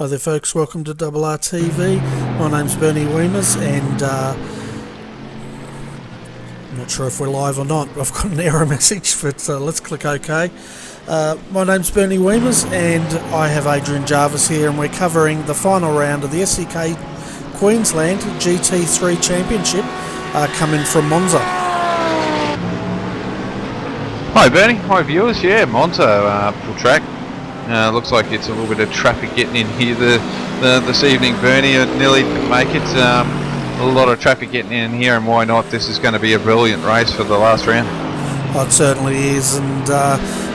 Hi there folks, welcome to RRTV. My name's Bernie Weemers and I'm not sure if we're live or not. I've got an error message, but let's click OK. My name's Bernie Weemers and I have Adrian Jarvis here, and we're covering the final round of the SEK Queensland GT3 Championship coming from Monza. Hi Bernie, hi viewers. Yeah, Monza full track. Looks like it's a little bit of traffic getting in here this evening, Bernie. I nearly didn't make it. A lot of traffic getting in here, and why not? This is going to be a brilliant race for the last round. Oh, it certainly is, and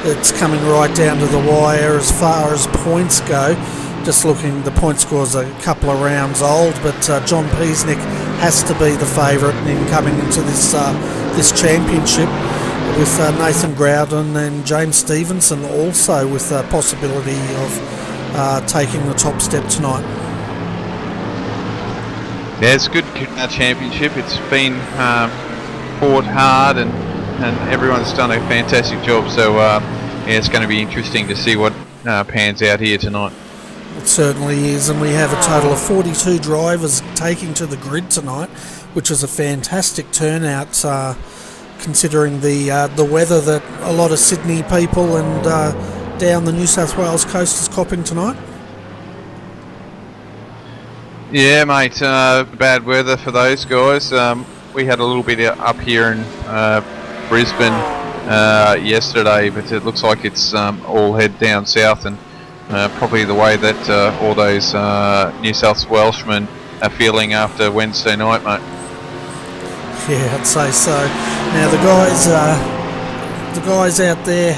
it's coming right down to the wire as far as points go. Just looking, the point score's a couple of rounds old, but John Peasnick has to be the favourite in coming into this championship, with Nathan Groudon and James Stevenson also with the possibility of taking the top step tonight. Yeah, it's a good championship. It's been fought hard, and everyone's done a fantastic job. So yeah, it's going to be interesting to see what pans out here tonight. It certainly is, and we have a total of 42 drivers taking to the grid tonight, which is a fantastic turnout, considering the weather that a lot of Sydney people and down the New South Wales coast is copping tonight. Yeah, mate, bad weather for those guys. We had a little bit up here in Brisbane yesterday, but it looks like it's all head down south, and probably the way that all those New South Welshmen are feeling after Wednesday night, mate. Yeah, I'd say so. Now the guys out there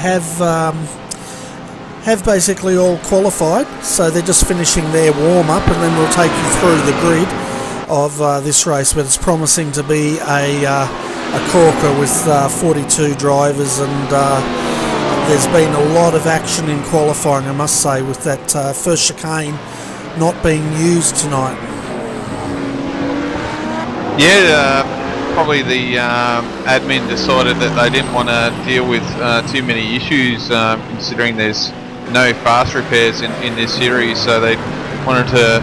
have basically all qualified, so they're just finishing their warm up, and then we'll take you through the grid of this race. But it's promising to be a corker with 42 drivers, and there's been a lot of action in qualifying, I must say, with that first chicane not being used tonight. Yeah. Probably the admin decided that they didn't want to deal with too many issues, considering there's no fast repairs in this series, so they wanted to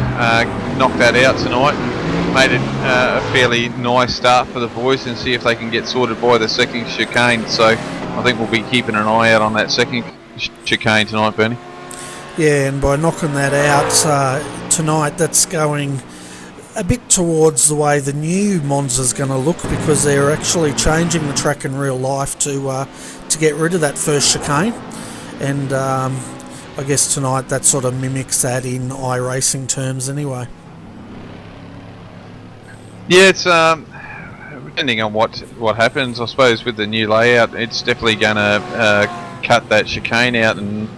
knock that out tonight and made it a fairly nice start for the boys, and see if they can get sorted by the second chicane. So I think we'll be keeping an eye out on that second chicane tonight, Bernie. Yeah, and by knocking that out tonight, that's going a bit towards the way the new Monza's going to look, because they're actually changing the track in real life to get rid of that first chicane, and I guess tonight that sort of mimics that in iRacing terms anyway. Yeah, it's depending on what happens, I suppose, with the new layout, it's definitely going to cut that chicane out and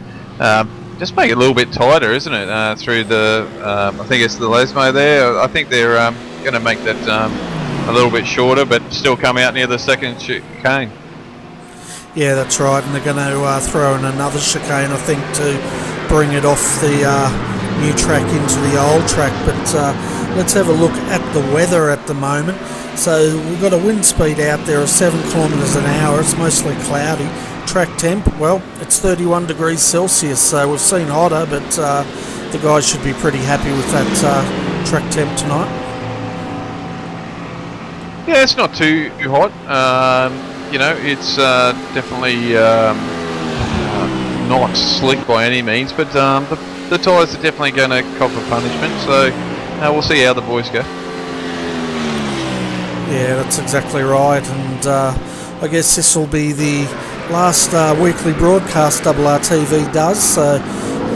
just make it a little bit tighter, isn't it? Through the, I think it's the Lesmo there. I think they're going to make that a little bit shorter, but still come out near the second chicane. Yeah, that's right, and they're going to throw in another chicane, I think, to bring it off the new track into the old track. But let's have a look at the weather at the moment. So we've got a wind speed out there of 7 kilometres an hour. It's mostly cloudy. Track temp, well, it's 31 degrees Celsius, so we've seen hotter, but the guys should be pretty happy with that track temp tonight. Yeah, it's not too hot. You know, it's definitely not slick by any means, but the tyres are definitely going to cop a punishment, so we'll see how the boys go. Yeah, that's exactly right, and I guess this will be the last weekly broadcast RRTV does, so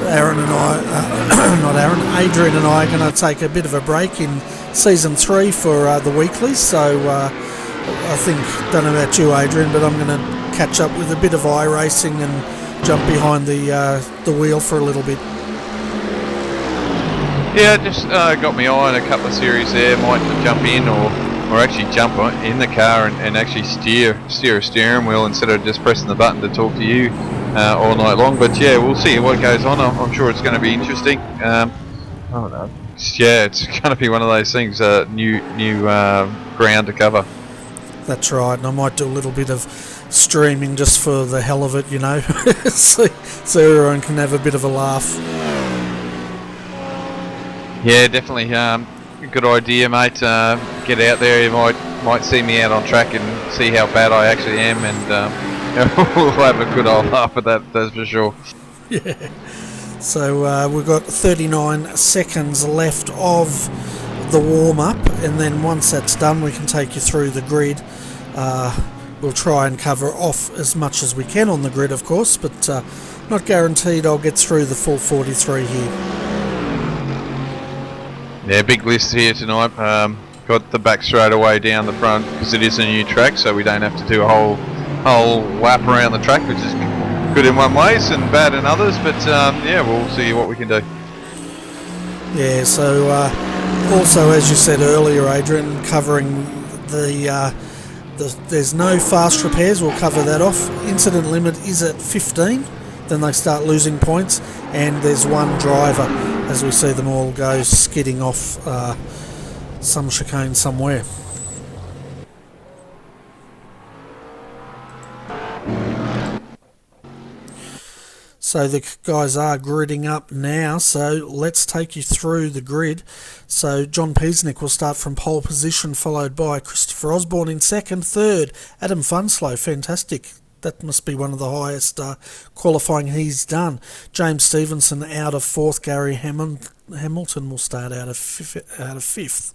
Aaron and I, Adrian and I are going to take a bit of a break in season 3 for the weeklies, so I think, don't know about you Adrian, but I'm going to catch up with a bit of iRacing and jump behind the wheel for a little bit. Yeah, just got my eye on a couple of series there, might jump in or actually jump in the car and actually steer a steering wheel instead of just pressing the button to talk to you all night long. But yeah, we'll see what goes on. I'm sure it's going to be interesting. I don't know. Yeah, it's going to be one of those things, new ground to cover. That's right, and I might do a little bit of streaming just for the hell of it, you know, so everyone can have a bit of a laugh. Yeah, definitely. Good idea, mate. Get out there. You might see me out on track and see how bad I actually am, and we'll have a good old laugh at that. That's for sure. Yeah. So we've got 39 seconds left of the warm-up, and then once that's done we can take you through the grid. We'll try and cover off as much as we can on the grid, of course, but not guaranteed I'll get through the full 43 here. Yeah, big list here tonight. Got the back straight away down the front because it is a new track, so we don't have to do a whole lap around the track, which is good in one ways and bad in others. But yeah, we'll see what we can do. Yeah. So also, as you said earlier, Adrian, covering there's no fast repairs. We'll cover that off. Incident limit is at 15. Then they start losing points, and there's one driver as we see them all go skidding off some chicane somewhere. So the guys are gridding up now, so let's take you through the grid. So John Peasnick will start from pole position, followed by Christopher Osborne in second. Third, Adam Funslow, fantastic. That must be one of the highest qualifying he's done. James Stevenson out of fourth. Gary Hamilton will start out of fifth.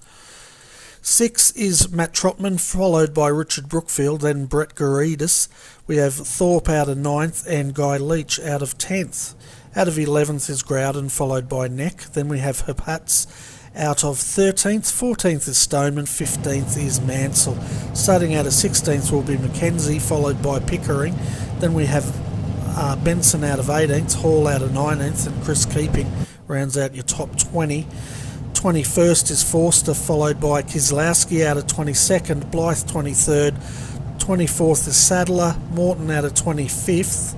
Sixth is Matt Trotman, followed by Richard Brookfield, then Brett Garidis. We have Thorpe out of 9th and Guy Leach out of 10th. Out of 11th is Groudon, followed by Neck. Then we have Herpatz out of 13th. 14th is Stoneman. 15th is Mansell. Starting out of 16th will be Mackenzie, followed by Pickering. Then we have Benson out of 18th, Hall out of 19th, and Chris Keeping rounds out your top 20. 21st is Forster, followed by Kislowski out of 22nd, Blythe 23rd, 24th is Sadler, Morton out of 25th,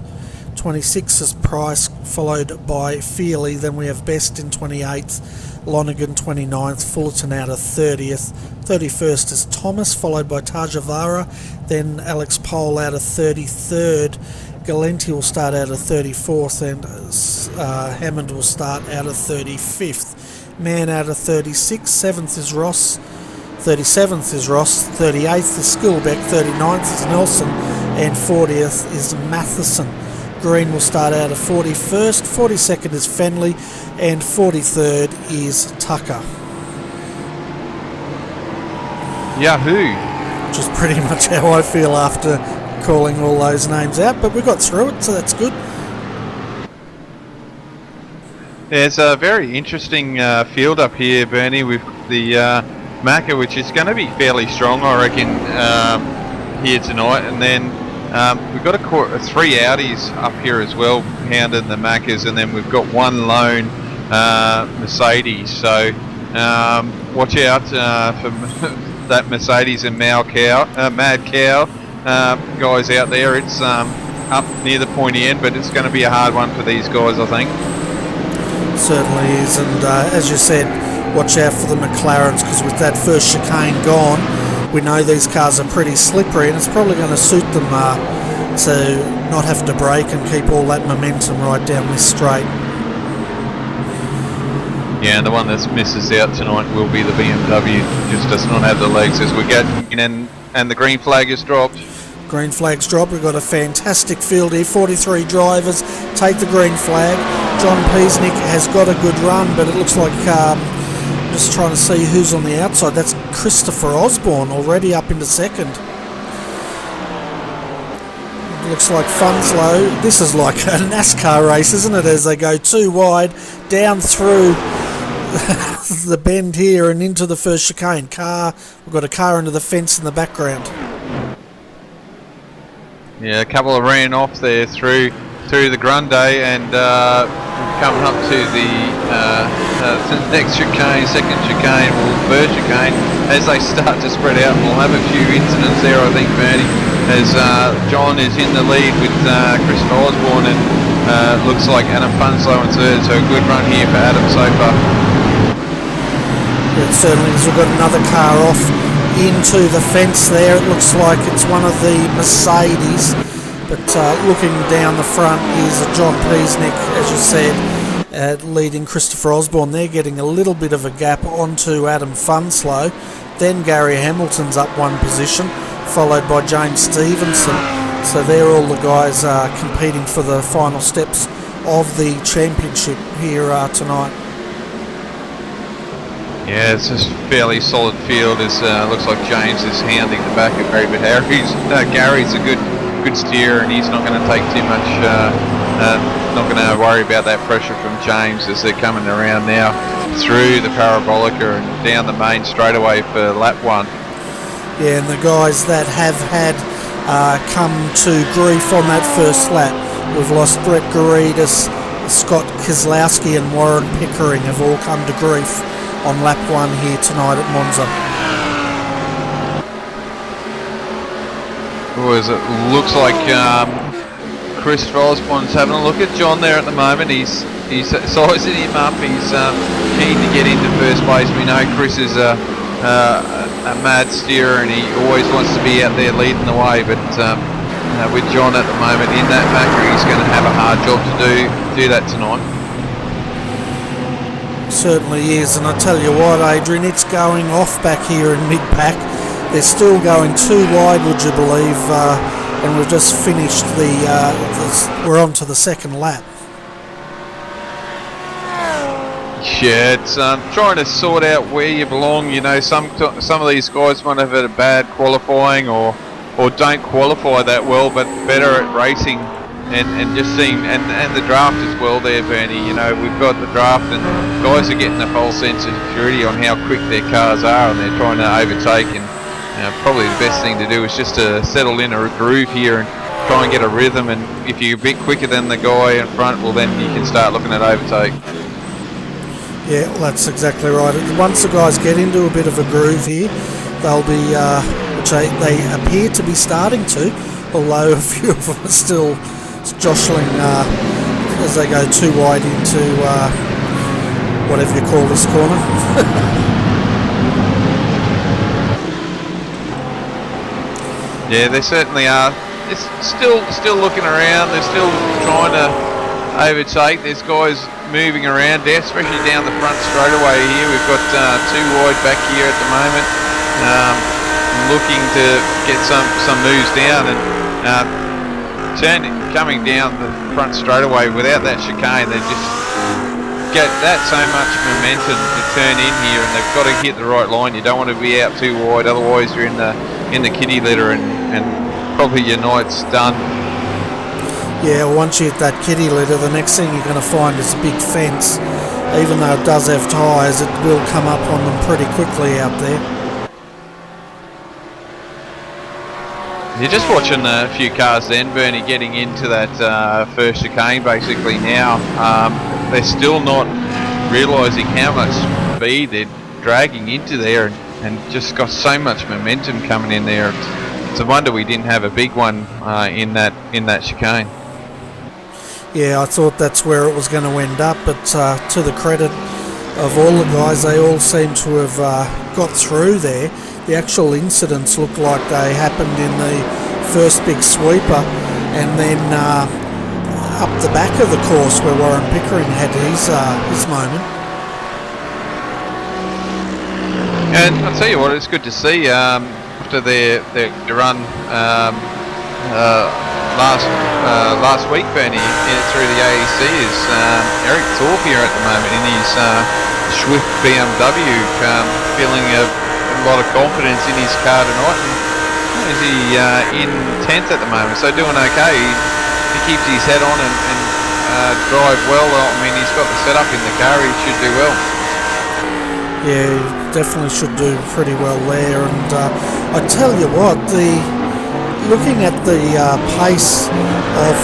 26th is Price, followed by Feely. Then we have Best in 28th, Lonergan 29th, Fullerton out of 30th, 31st is Thomas, followed by Tajavara, then Alex Pole out of 33rd, Galenti will start out of 34th, and Hammond will start out of 35th. Mann out of 36th, 7th is Ross, 37th is Ross, 38th is Skillbeck, 39th is Nelson, and 40th is Matheson. Green will start out of 41st, 42nd is Fenley, and 43rd is Tucker. Yahoo! Which is pretty much how I feel after calling all those names out, but we got through it, so that's good. There's a very interesting field up here, Bernie, with the Macca, which is going to be fairly strong, I reckon, here tonight. And then we've got three Audis up here as well, hounding the Maccas, and then we've got one lone Mercedes. So watch out for that Mercedes and Mad Cow guys out there. It's up near the pointy end, but it's going to be a hard one for these guys, I think. Certainly is, and as you said, watch out for the McLarens, because with that first chicane gone, we know these cars are pretty slippery, and it's probably going to suit them to not have to brake and keep all that momentum right down this straight. Yeah, and the one that misses out tonight will be the BMW. Just does not have the legs as we get in, and the green flag is dropped. Green flag's dropped. We've got a fantastic field here. 43 drivers take the green flag. John Peasnick has got a good run, but it looks like, just trying to see who's on the outside. That's Christopher Osborne already up into second. It looks like Funslow. This is like a NASCAR race, isn't it? As they go too wide, down through the bend here and into the first chicane. We've got a car into the fence in the background. Yeah, a couple of ran off there through the Grande, and coming up to the next chicane, second chicane, or third chicane, as they start to spread out. We'll have a few incidents there, I think, Bernie, as John is in the lead with Christopher Osborne, and looks like Adam Funslow in third, so a good run here for Adam so far. It certainly is. We've got another car off into the fence there. It looks like it's one of the Mercedes, but looking down the front is John Peasnick, as you said, leading Christopher Osborne. They're getting a little bit of a gap onto Adam Funslow. Then Gary Hamilton's up one position, followed by James Stevenson. So they're all the guys competing for the final steps of the championship here tonight. Yeah, it's a fairly solid field. It looks like James is hounding the back of Gary, but Gary's a good steer, and he's not going to take too much. Not going to worry about that pressure from James as they're coming around now through the parabolica and down the main straightaway for lap 1. Yeah, and the guys that have had come to grief on that first lap, we've lost Brett Garidis, Scott Keselowski and Warren Pickering have all come to grief on lap 1 here tonight at Monza. Boys, it looks like Christopher Osborne's having a look at John there at the moment. He's sizing him up. He's keen to get into first place. We know Chris is a mad steerer and he always wants to be out there leading the way, but with John at the moment in that Macca, he's going to have a hard job to do that tonight. Certainly is, and I tell you what, Adrian, it's going off back here in mid-pack. They're still going too wide, would you believe, and we've just finished we're on to the second lap. Yeah, it's trying to sort out where you belong. You know, some of these guys might have had a bad qualifying or don't qualify that well, but better at racing. And just seeing, and the draft as well there, Bernie. You know, we've got the draft and guys are getting a false sense of security on how quick their cars are, and they're trying to overtake. And probably the best thing to do is just to settle in a groove here and try and get a rhythm. And if you're a bit quicker than the guy in front, well, then you can start looking at overtake. Yeah, well, that's exactly right. Once the guys get into a bit of a groove here, they'll be, which they appear to be starting to, although a few of them are still jostling as they go too wide into whatever you call this corner. Yeah, they certainly are. It's still looking around. They're still trying to overtake. There's guys moving around there, especially down the front straightaway here. We've got too wide back here at the moment, looking to get some moves down and. Coming down the front straightaway without that chicane, they just get that so much momentum to turn in here, and they've got to hit the right line. You don't want to be out too wide, otherwise you're in the kitty litter and probably your night's done. Yeah, once you hit that kitty litter, the next thing you're going to find is a big fence. Even though it does have tyres, it will come up on them pretty quickly out there. You're just watching a few cars then, Bernie, getting into that first chicane basically now. They're still not realising how much speed they're dragging into there and just got so much momentum coming in there. It's a wonder we didn't have a big one in that chicane. Yeah, I thought that's where it was going to end up, but to the credit of all the guys, they all seem to have got through there. The actual incidents look like they happened in the first big sweeper, and then up the back of the course where Warren Pickering had his moment. And I'll tell you what, it's good to see after their run last week, Bernie, through the AEC is Eric Thorpe here at the moment in his Swift BMW, feeling a lot of confidence in his car tonight. And is he in 10th at the moment, so doing okay. He keeps his head on and drive well. I mean, he's got the setup in the car, he should do well. Yeah, he definitely should do pretty well there. And I tell you what, looking at the pace of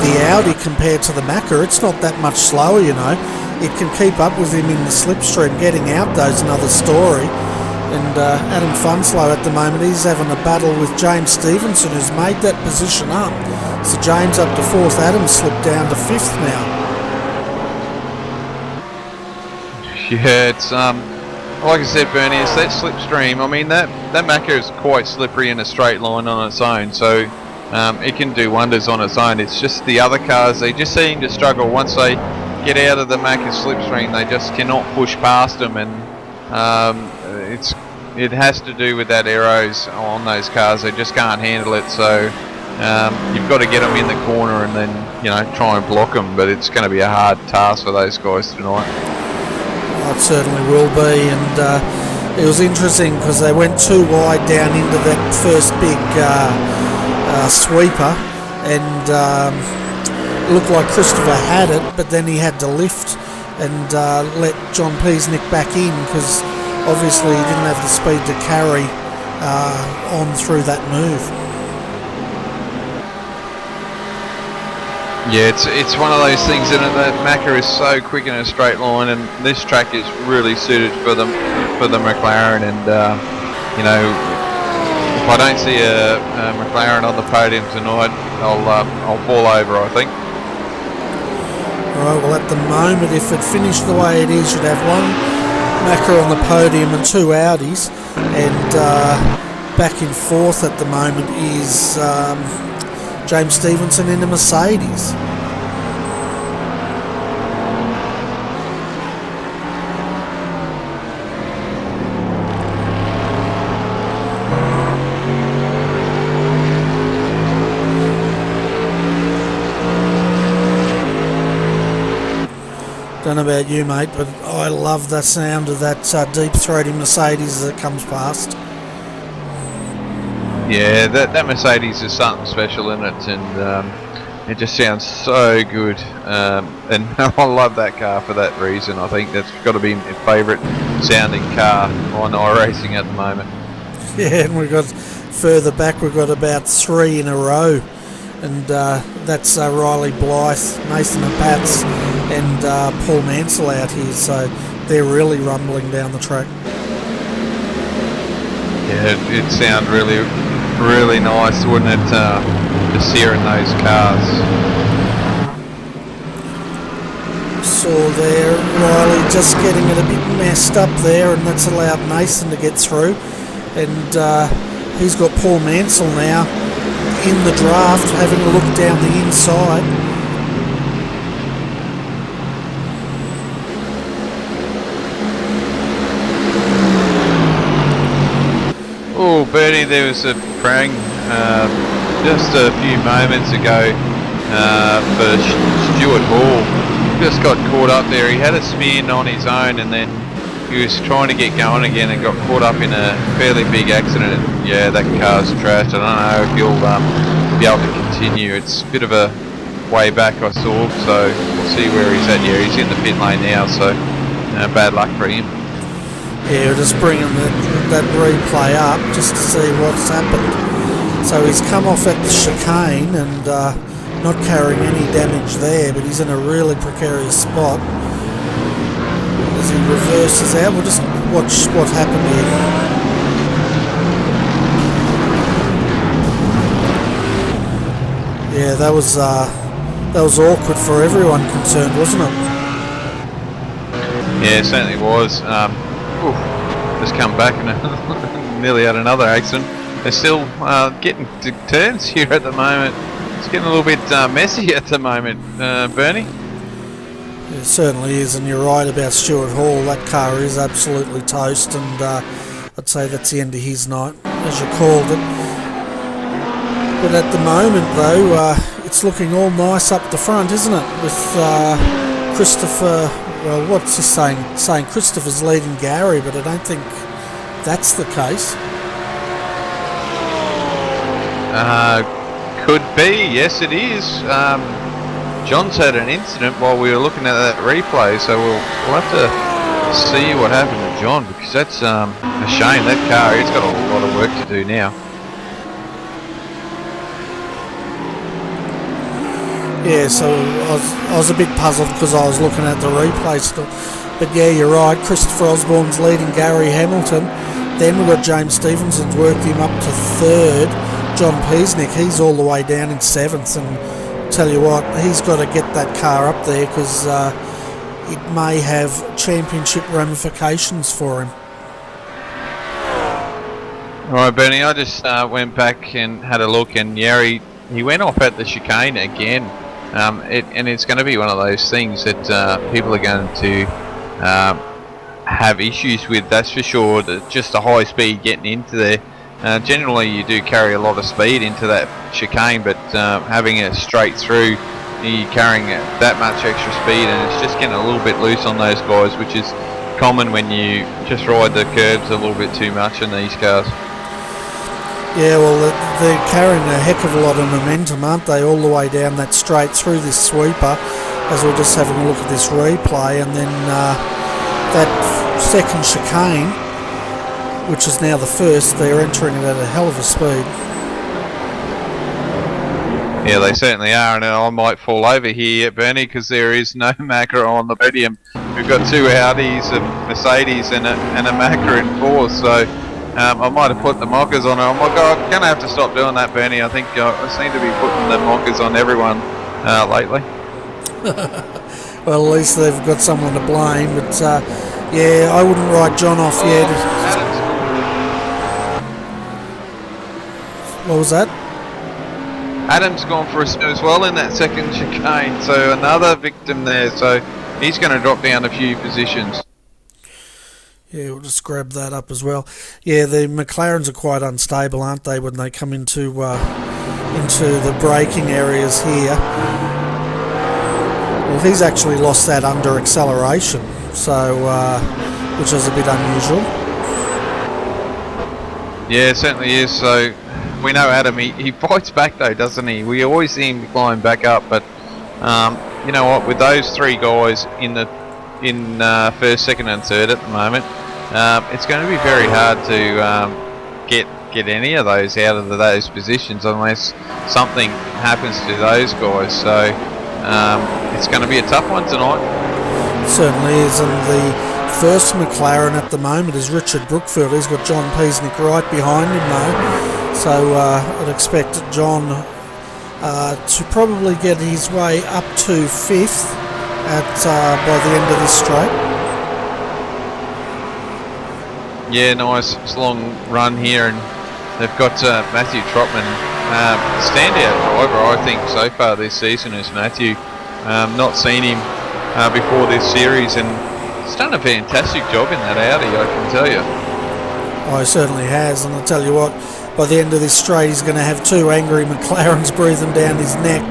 the Audi compared to the Macca, it's not that much slower, you know. It can keep up with him in the slipstream. Getting out though's another story. And Adam Funslow at the moment, he's having a battle with James Stevenson, who's made that position up. So James up to 4th, Adam slipped down to 5th now. Yeah, it's like I said, Bernie, it's that slipstream. I mean, that Macca is quite slippery in a straight line on its own, so it can do wonders on its own. It's just the other cars, they just seem to struggle once they get out of the Macca's slipstream. They just cannot push past them, and it has to do with that aeros on those cars. They just can't handle it. So you've got to get them in the corner and then try and block them. But it's going to be a hard task for those guys tonight. It certainly will be, and it was interesting because they went too wide down into that first big sweeper, and it looked like Christopher had it, but then he had to lift and let John Peasnick back in because obviously he didn't have the speed to carry on through that move. Yeah, it's one of those things, isn't it, that Macca is so quick in a straight line, and this track is really suited for the McLaren. And if I don't see a McLaren on the podium tonight, I'll fall over, I think. Alright, well at the moment, if it finished the way it is, you'd have one Macca on the podium and two Audis, and back in fourth at the moment is James Stevenson in a Mercedes. Don't know about you, mate, but I love the sound of that deep-throating Mercedes as it comes past. Yeah, that Mercedes is something special in it, and it just sounds so good. And I love that car for that reason. I think that's got to be my favourite sounding car on iRacing at the moment. Yeah, and we've got further back, we've got about three in a row, and that's Riley Blythe, Nathan Pats, and Paul Mansell out here, so they're really rumbling down the track. Yeah, it'd sound really nice, wouldn't it, just hearing those cars. Saw there Riley just getting it a bit messed up there, and that's allowed Nathan to get through, and he's got Paul Mansell now in the draft having a look down the inside. Oh, Bernie, there was a prang just a few moments ago for Stuart Hall. Just got caught up there. He had a spin on his own, and then he was trying to get going again and got caught up in a fairly big accident. And yeah, that car's trashed. I don't know if he'll be able to continue. It's a bit of a way back, I saw, so we'll see where he's at. Yeah, he's in the pit lane now, so bad luck for him. Yeah, we're just bringing that replay up just to see what's happened. So he's come off at the chicane and not carrying any damage there, but he's in a really precarious spot. As he reverses out, we'll just watch what happened here. Yeah, that was awkward for everyone concerned, wasn't it? Yeah, it certainly was. Just come back and nearly had another accident. They're still getting to turns here at the moment. It's getting a little bit messy at the moment, Bernie. It certainly is, and you're right about Stuart Hall. That car is absolutely toast, and I'd say that's the end of his night, as you called it. But at the moment, though, it's looking all nice up the front, isn't it? With Christopher. Well, what's he saying? Saying Christopher's leading Gary, but I don't think that's the case. Could be, yes it is. John's had an incident while we were looking at that replay, so we'll have to see what happened to John, because that's a shame. That car, he's got a lot of work to do now. Yeah, so I was a bit puzzled because I was looking at the replay still. But yeah, you're right, Christopher Osborne's leading Gary Hamilton. Then we've got James Stevenson's worked him up to third. John Peasnick, he's all the way down in seventh, and tell you what, he's got to get that car up there because it may have championship ramifications for him. Alright, Bernie, I just went back and had a look, and Yari, he went off at the chicane again. and it's going to be one of those things that people are going to have issues with, that's for sure. Just the high speed getting into there. Generally you do carry a lot of speed into that chicane, but having it straight through, you're carrying that much extra speed, and it's just getting a little bit loose on those guys, which is common when you just ride the curbs a little bit too much in these cars. Yeah, well, they're carrying a heck of a lot of momentum, aren't they, all the way down that straight through this sweeper, as we're just having a look at this replay. And then that second chicane, which is now the first, they're entering it at a hell of a speed. Yeah, they certainly are, and I might fall over here, Bernie, because there is no Macca on the podium. We've got two Audis, a Mercedes, and a Macca in fourth, so I might have put the mockers on it. Oh my God, I'm going to have to stop doing that, Bernie. I think I seem to be putting the mockers on everyone lately. Well, at least they've got someone to blame, but yeah, I wouldn't write John off yet. What was that? Adam's gone for a spin as well in that second chicane, so another victim there, so he's going to drop down a few positions. Yeah, we'll just grab that up as well. Yeah, the McLarens are quite unstable, aren't they, when they come into the braking areas here. Well, he's actually lost that under acceleration, so which is a bit unusual. Yeah, it certainly is. So we know Adam, he fights back though, doesn't he? We always see him climb back up, but you know what? With those three guys in first, second, and third at the moment, it's going to be very hard to get any of those out of those positions unless something happens to those guys. So it's going to be a tough one tonight. It certainly is, and the first McLaren at the moment is Richard Brookfield. He's got John Peasnick right behind him though, so I'd expect John to probably get his way up to fifth by the end of this straight. Yeah, nice long run here, and they've got Matthew Trotman, standout driver I think so far this season is Matthew. Not seen him before this series, and he's done a fantastic job in that Audi, I can tell you. Oh, he certainly has, and I'll tell you what, by the end of this straight he's going to have two angry McLarens breathing down his neck.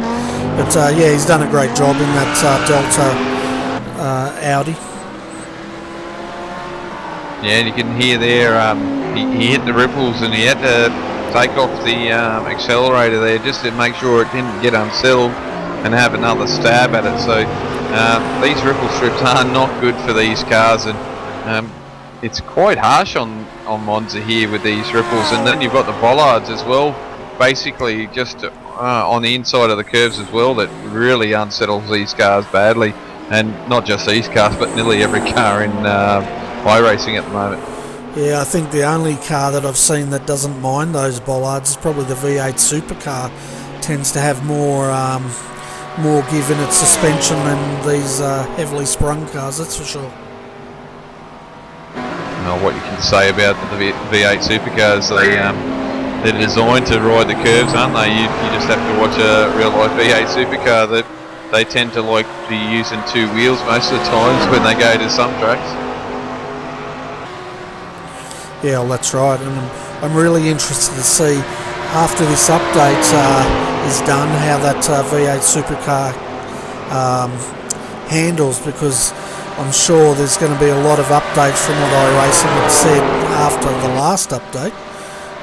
But yeah, he's done a great job in that Delta Audi. Yeah, and you can hear there, he hit the ripples and he had to take off the accelerator there just to make sure it didn't get unsettled and have another stab at it. So these ripple strips are not good for these cars, and it's quite harsh on Monza here with these ripples. And then you've got the bollards as well, basically just on the inside of the curves as well, that really unsettles these cars badly. And not just these cars, but nearly every car in iRacing at the moment. Yeah, I think the only car that I've seen that doesn't mind those bollards is probably the V8 supercar. Tends to have more give in its suspension than these heavily sprung cars, that's for sure. Well, what you can say about the V8 supercars, they're designed to ride the curves, aren't they? You just have to watch a real life V8 supercar that they tend to like be using two wheels most of the times when they go to some tracks. Yeah, well, that's right, and I'm really interested to see after this update is done how that V8 supercar handles, because I'm sure there's going to be a lot of updates from what iRacing had said after the last update.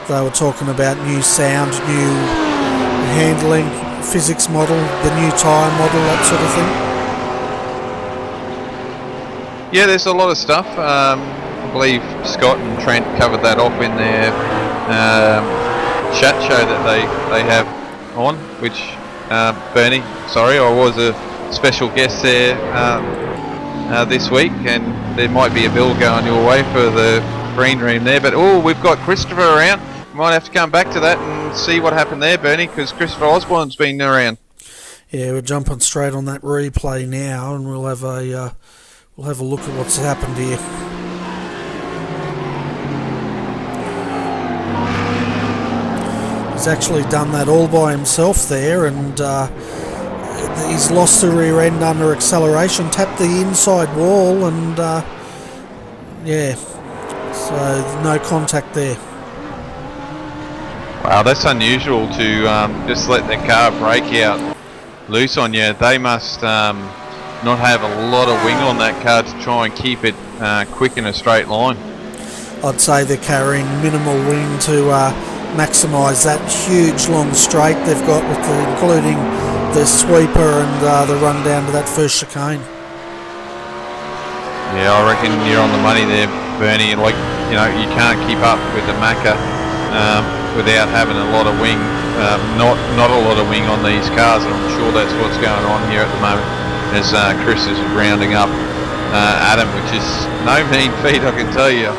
They were talking about new sound, new handling, physics model, the new tyre model, that sort of thing. Yeah, there's a lot of stuff. I believe Scott and Trent covered that off in their chat show that they have on, which Bernie, sorry, I was a special guest there this week, and there might be a bill going your way for the green room there. But we've got Christopher around. We might have to come back to that and see what happened there, Bernie, because Christopher Osborne's been around. Yeah, we're jumping straight on that replay now, and we'll have a look at what's happened here. He's actually done that all by himself there, and he's lost the rear end under acceleration, tapped the inside wall, and yeah, so no contact there. Wow, that's unusual to just let the car break out loose on you. They must not have a lot of wing on that car to try and keep it quick in a straight line. I'd say they're carrying minimal wing to maximise that huge long straight they've got, with including the sweeper and the run down to that first chicane. Yeah, I reckon you're on the money there, Bernie. Like, you know, you can't keep up with the Macca without having a lot of wing. Not a lot of wing on these cars, and I'm sure that's what's going on here at the moment as Chris is rounding up Adam, which is no mean feat, I can tell you.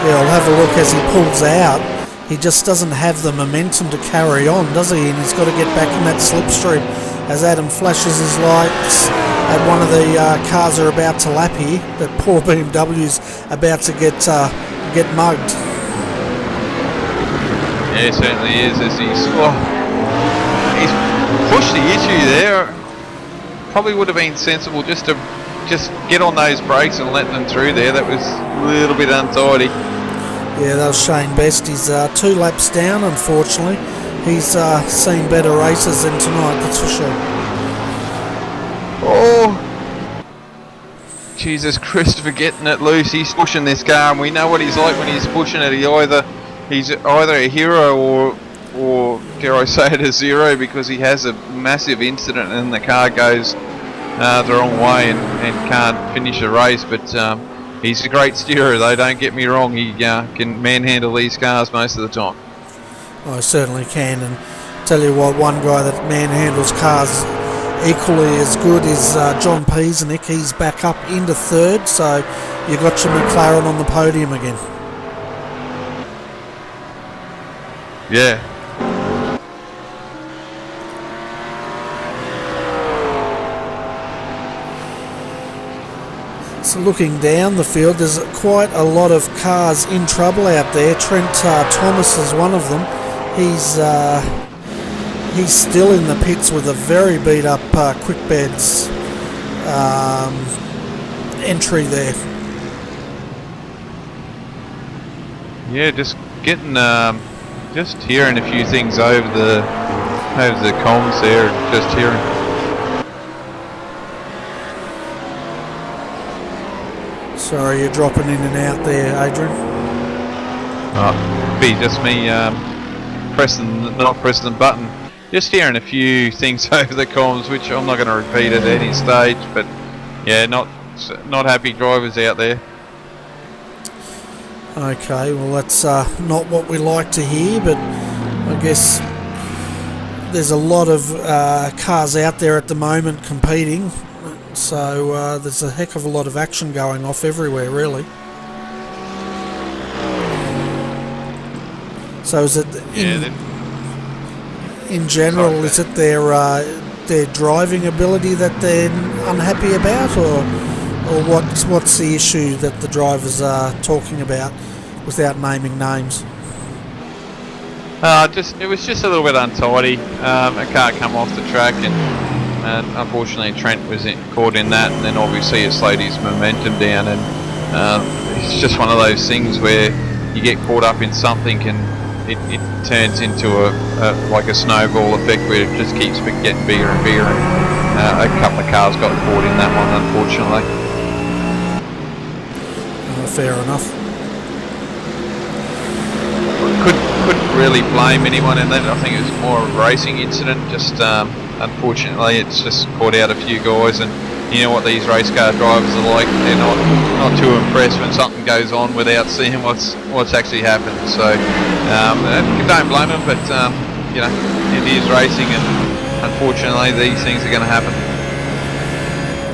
Yeah, I'll have a look as he pulls out. He just doesn't have the momentum to carry on, does he? And he's got to get back in that slipstream as Adam flashes his lights at one of the cars are about to lap here. That poor BMW's about to get mugged. Yeah, it certainly is. As he's pushed the issue there. Probably would have been sensible just to get on those brakes and let them through there. That was a little bit untidy. Yeah, that was Shane Best. He's 2 laps down, unfortunately. He's seen better races than tonight, that's for sure. Oh, Jesus, Christopher getting it loose. He's pushing this car, and we know what he's like when he's pushing it. He's either a hero or dare I say it, a zero, because he has a massive incident and the car goes the wrong way and can't finish a race. But he's a great steerer, though, don't get me wrong. He can manhandle these cars most of the time. I certainly can, and tell you what, one guy that manhandles cars equally as good is John Peasanick. He's back up into third, so you got your McLaren on the podium again. Yeah. So looking down the field, there's quite a lot of cars in trouble out there. Trent Thomas is one of them. He's still in the pits with a very beat up quick beds entry there. Yeah, just getting just hearing a few things over the comms there, just hearing. Sorry, you're dropping in and out there, Adrian. Be just me not pressing the button. Just hearing a few things over the comms, which I'm not going to repeat at any stage. But yeah, not happy drivers out there. Okay, well that's not what we like to hear, but I guess there's a lot of cars out there at the moment competing, so there's a heck of a lot of action going off everywhere, really. So is it in general, is it their driving ability that they're unhappy about, or what's the issue that the drivers are talking about without naming names? It was just a little bit untidy. A car come off the track, and unfortunately Trent was caught in that, and then obviously it slowed his momentum down, and it's just one of those things where you get caught up in something and it turns into like a snowball effect where it just keeps getting bigger and bigger, and a couple of cars got caught in that one, unfortunately. Fair enough. Couldn't really blame anyone in that. I think it was more of a racing incident. Just unfortunately, it's just caught out a few guys, and you know what these race car drivers are like. They're not too impressed when something goes on without seeing what's actually happened. So don't blame them, but you know, it is racing, and unfortunately, these things are going to happen.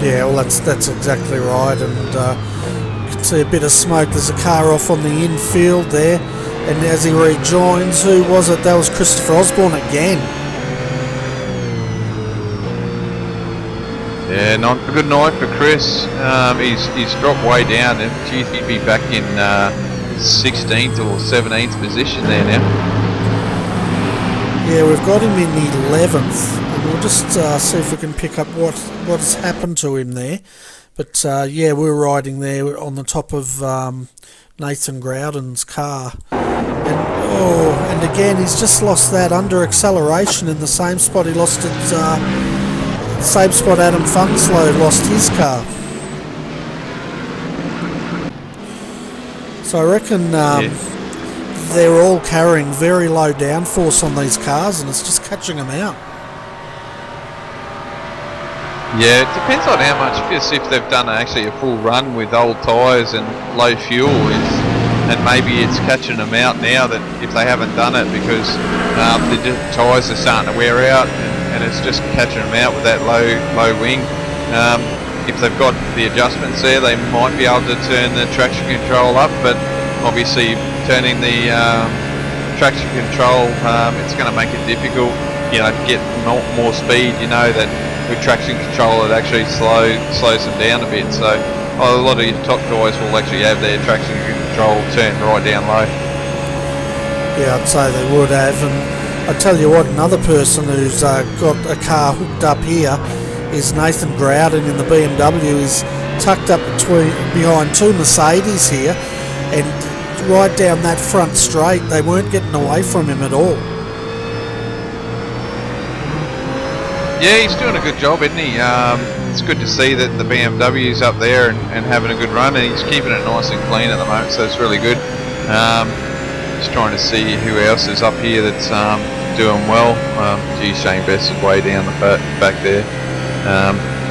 Yeah, well, that's exactly right, and you can see a bit of smoke. There's a car off on the infield there, and as he rejoins, who was it? That was Christopher Osborne again. Yeah, not a good night for Chris. He's dropped way down, and geez, he'd be back in 16th or 17th position there now. Yeah, we've got him in 11th, and we'll just see if we can pick up what has happened to him there. But yeah, we're riding there on the top of Nathan Groudon's car. And again, he's just lost that under acceleration in the same spot he lost it. Same spot Adam Funslow lost his car. So I reckon they're all carrying very low downforce on these cars, and it's just catching them out. Yeah, it depends on how much, if they've done actually a full run with old tyres and low fuel, and maybe it's catching them out now that if they haven't done it, because the tyres are starting to wear out, and it's just catching them out with that low wing. If they've got the adjustments there, they might be able to turn the traction control up, but obviously turning the traction control, it's going to make it difficult, you know, to get more speed. You know that with traction control it actually slows them down a bit, so a lot of your top guys will actually have their traction control turned right down low. Yeah, I'd say they would have. And I tell you what, another person who's got a car hooked up here is Nathan Groudon in the BMW. He's tucked up behind two Mercedes here, and right down that front straight, they weren't getting away from him at all. Yeah, he's doing a good job, isn't he? It's good to see that the BMW's up there and having a good run, and he's keeping it nice and clean at the moment, so it's really good. Just trying to see who else is up here that's doing well. Shane Best is way down the back there.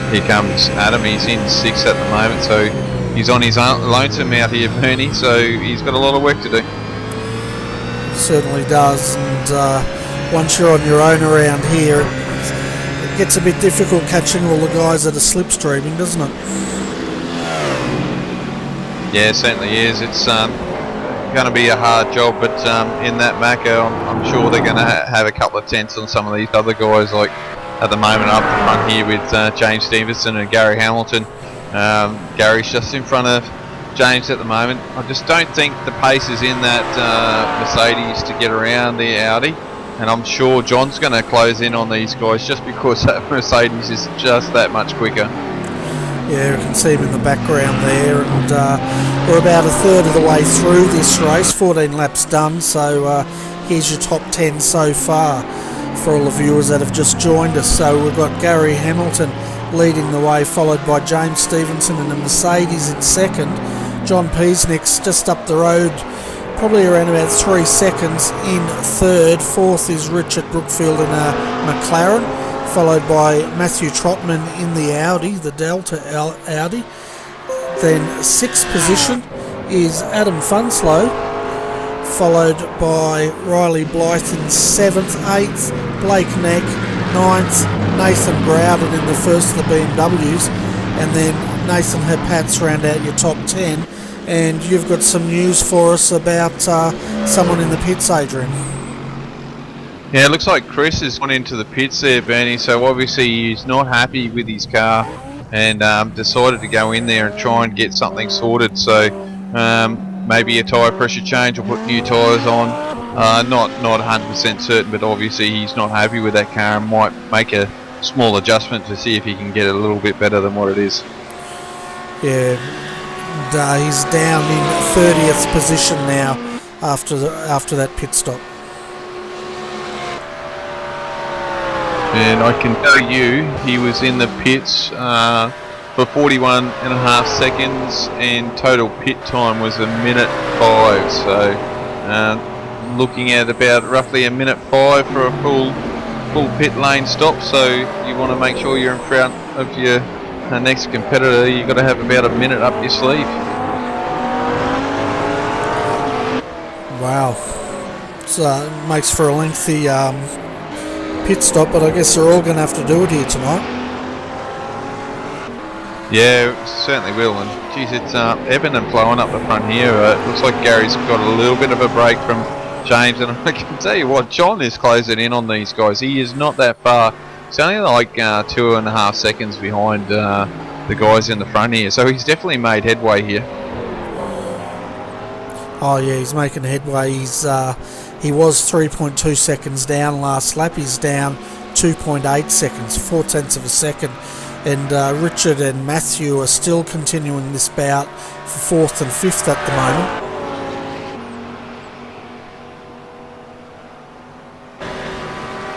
Here comes Adam, he's in 6th at the moment, so he's on his lonesome out here, Bernie, so he's got a lot of work to do. Certainly does, and once you're on your own around here, it gets a bit difficult catching all the guys that are slipstreaming, doesn't it? Yeah, it certainly is. It's going to be a hard job, but in that Macca, I'm sure they're going to have a couple of tenths on some of these other guys, like at the moment up the front here with James Stevenson and Gary Hamilton. Gary's just in front of James at the moment. I just don't think the pace is in that Mercedes to get around the Audi, and I'm sure John's going to close in on these guys just because that Mercedes is just that much quicker. Yeah, you can see him in the background there, and we're about a third of the way through this race, 14 laps done, so here's your top 10 so far for all the viewers that have just joined us. So we've got Gary Hamilton leading the way, followed by James Stevenson in a Mercedes in second. John Peasnick's just up the road, probably around about 3 seconds in third. Fourth is Richard Brookfield in a McLaren, followed by Matthew Trotman in the Audi, the Delta Audi. Then 6th position is Adam Funslow, followed by Riley Blythe in 7th, 8th, Blake Neck, 9th, Nathan Groudon in the first of the BMWs, and then Nathan Herpatz round out your top 10. And you've got some news for us about someone in the pits, Adrian. Yeah, it looks like Chris has gone into the pits there, Bernie, so obviously he's not happy with his car and decided to go in there and try and get something sorted. So maybe a tyre pressure change or put new tyres on. Not 100% certain, but obviously he's not happy with that car and might make a small adjustment to see if he can get it a little bit better than what it is. Yeah, and, he's down in 30th position now after that pit stop. And I can tell you he was in the pits for 41.5 seconds, and total pit time was 1:05. So looking at about roughly 1:05 for a full pit lane stop. So you want to make sure you're in front of your next competitor. You've got to have about a minute up your sleeve. Wow, so it makes for a lengthy pit stop, but I guess they're all going to have to do it here tonight. Yeah, it certainly will, and geez, it's ebbing and flowing up the front here. It looks like Gary's got a little bit of a break from James, and I can tell you what, John is closing in on these guys. He is not that far. He's only like 2.5 seconds behind the guys in the front here, so he's definitely made headway here. Oh yeah, he's making headway. He was 3.2 seconds down last lap. He's down 2 2.8 seconds, 4/10 of a second. And Richard and Matthew are still continuing this bout for 4th and 5th at the moment.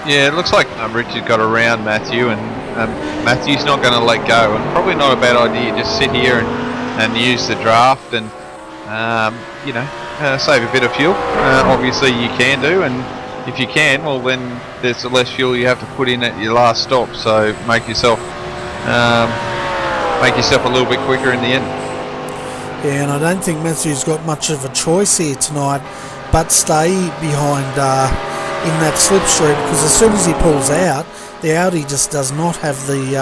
Yeah, it looks like Richard got around Matthew, and Matthew's not going to let go. And probably not a bad idea. Just sit here and use the draft, and you know, save a bit of fuel. Obviously, you can do, and if you can, well, then there's less fuel you have to put in at your last stop. So make yourself a little bit quicker in the end. Yeah, and I don't think Matthew's got much of a choice here tonight, but stay behind in that slipstream, because as soon as he pulls out, the Audi just does not have the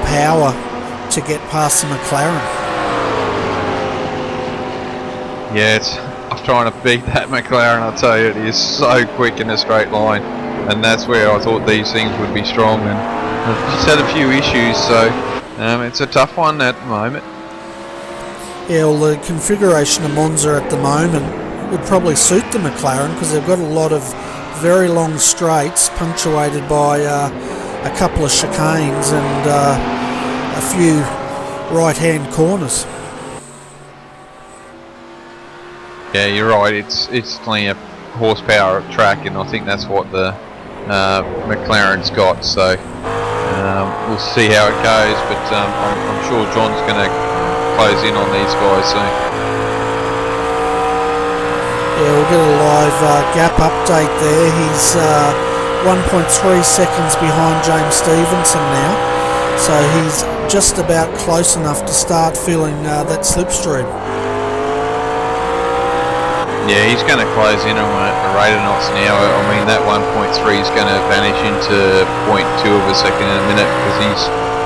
power to get past the McLaren. Yeah, I'm trying to beat that McLaren. I tell you, it is so quick in a straight line, and that's where I thought these things would be strong. And I've just had a few issues, so it's a tough one at the moment. Yeah, well, the configuration of Monza at the moment would probably suit the McLaren, because they've got a lot of very long straights punctuated by a couple of chicanes and a few right-hand corners. Yeah, you're right. It's plenty of horsepower track, and I think that's what the McLaren's got. So we'll see how it goes, but I'm sure John's going to close in on these guys soon. Yeah, we'll get a live gap update there. He's 1.3 seconds behind James Stevenson now, so he's just about close enough to start feeling that slipstream. Yeah, he's going to close in on a rate of knots an hour. I mean, that 1.3 is going to vanish into 0.2 of a second in a minute, because he's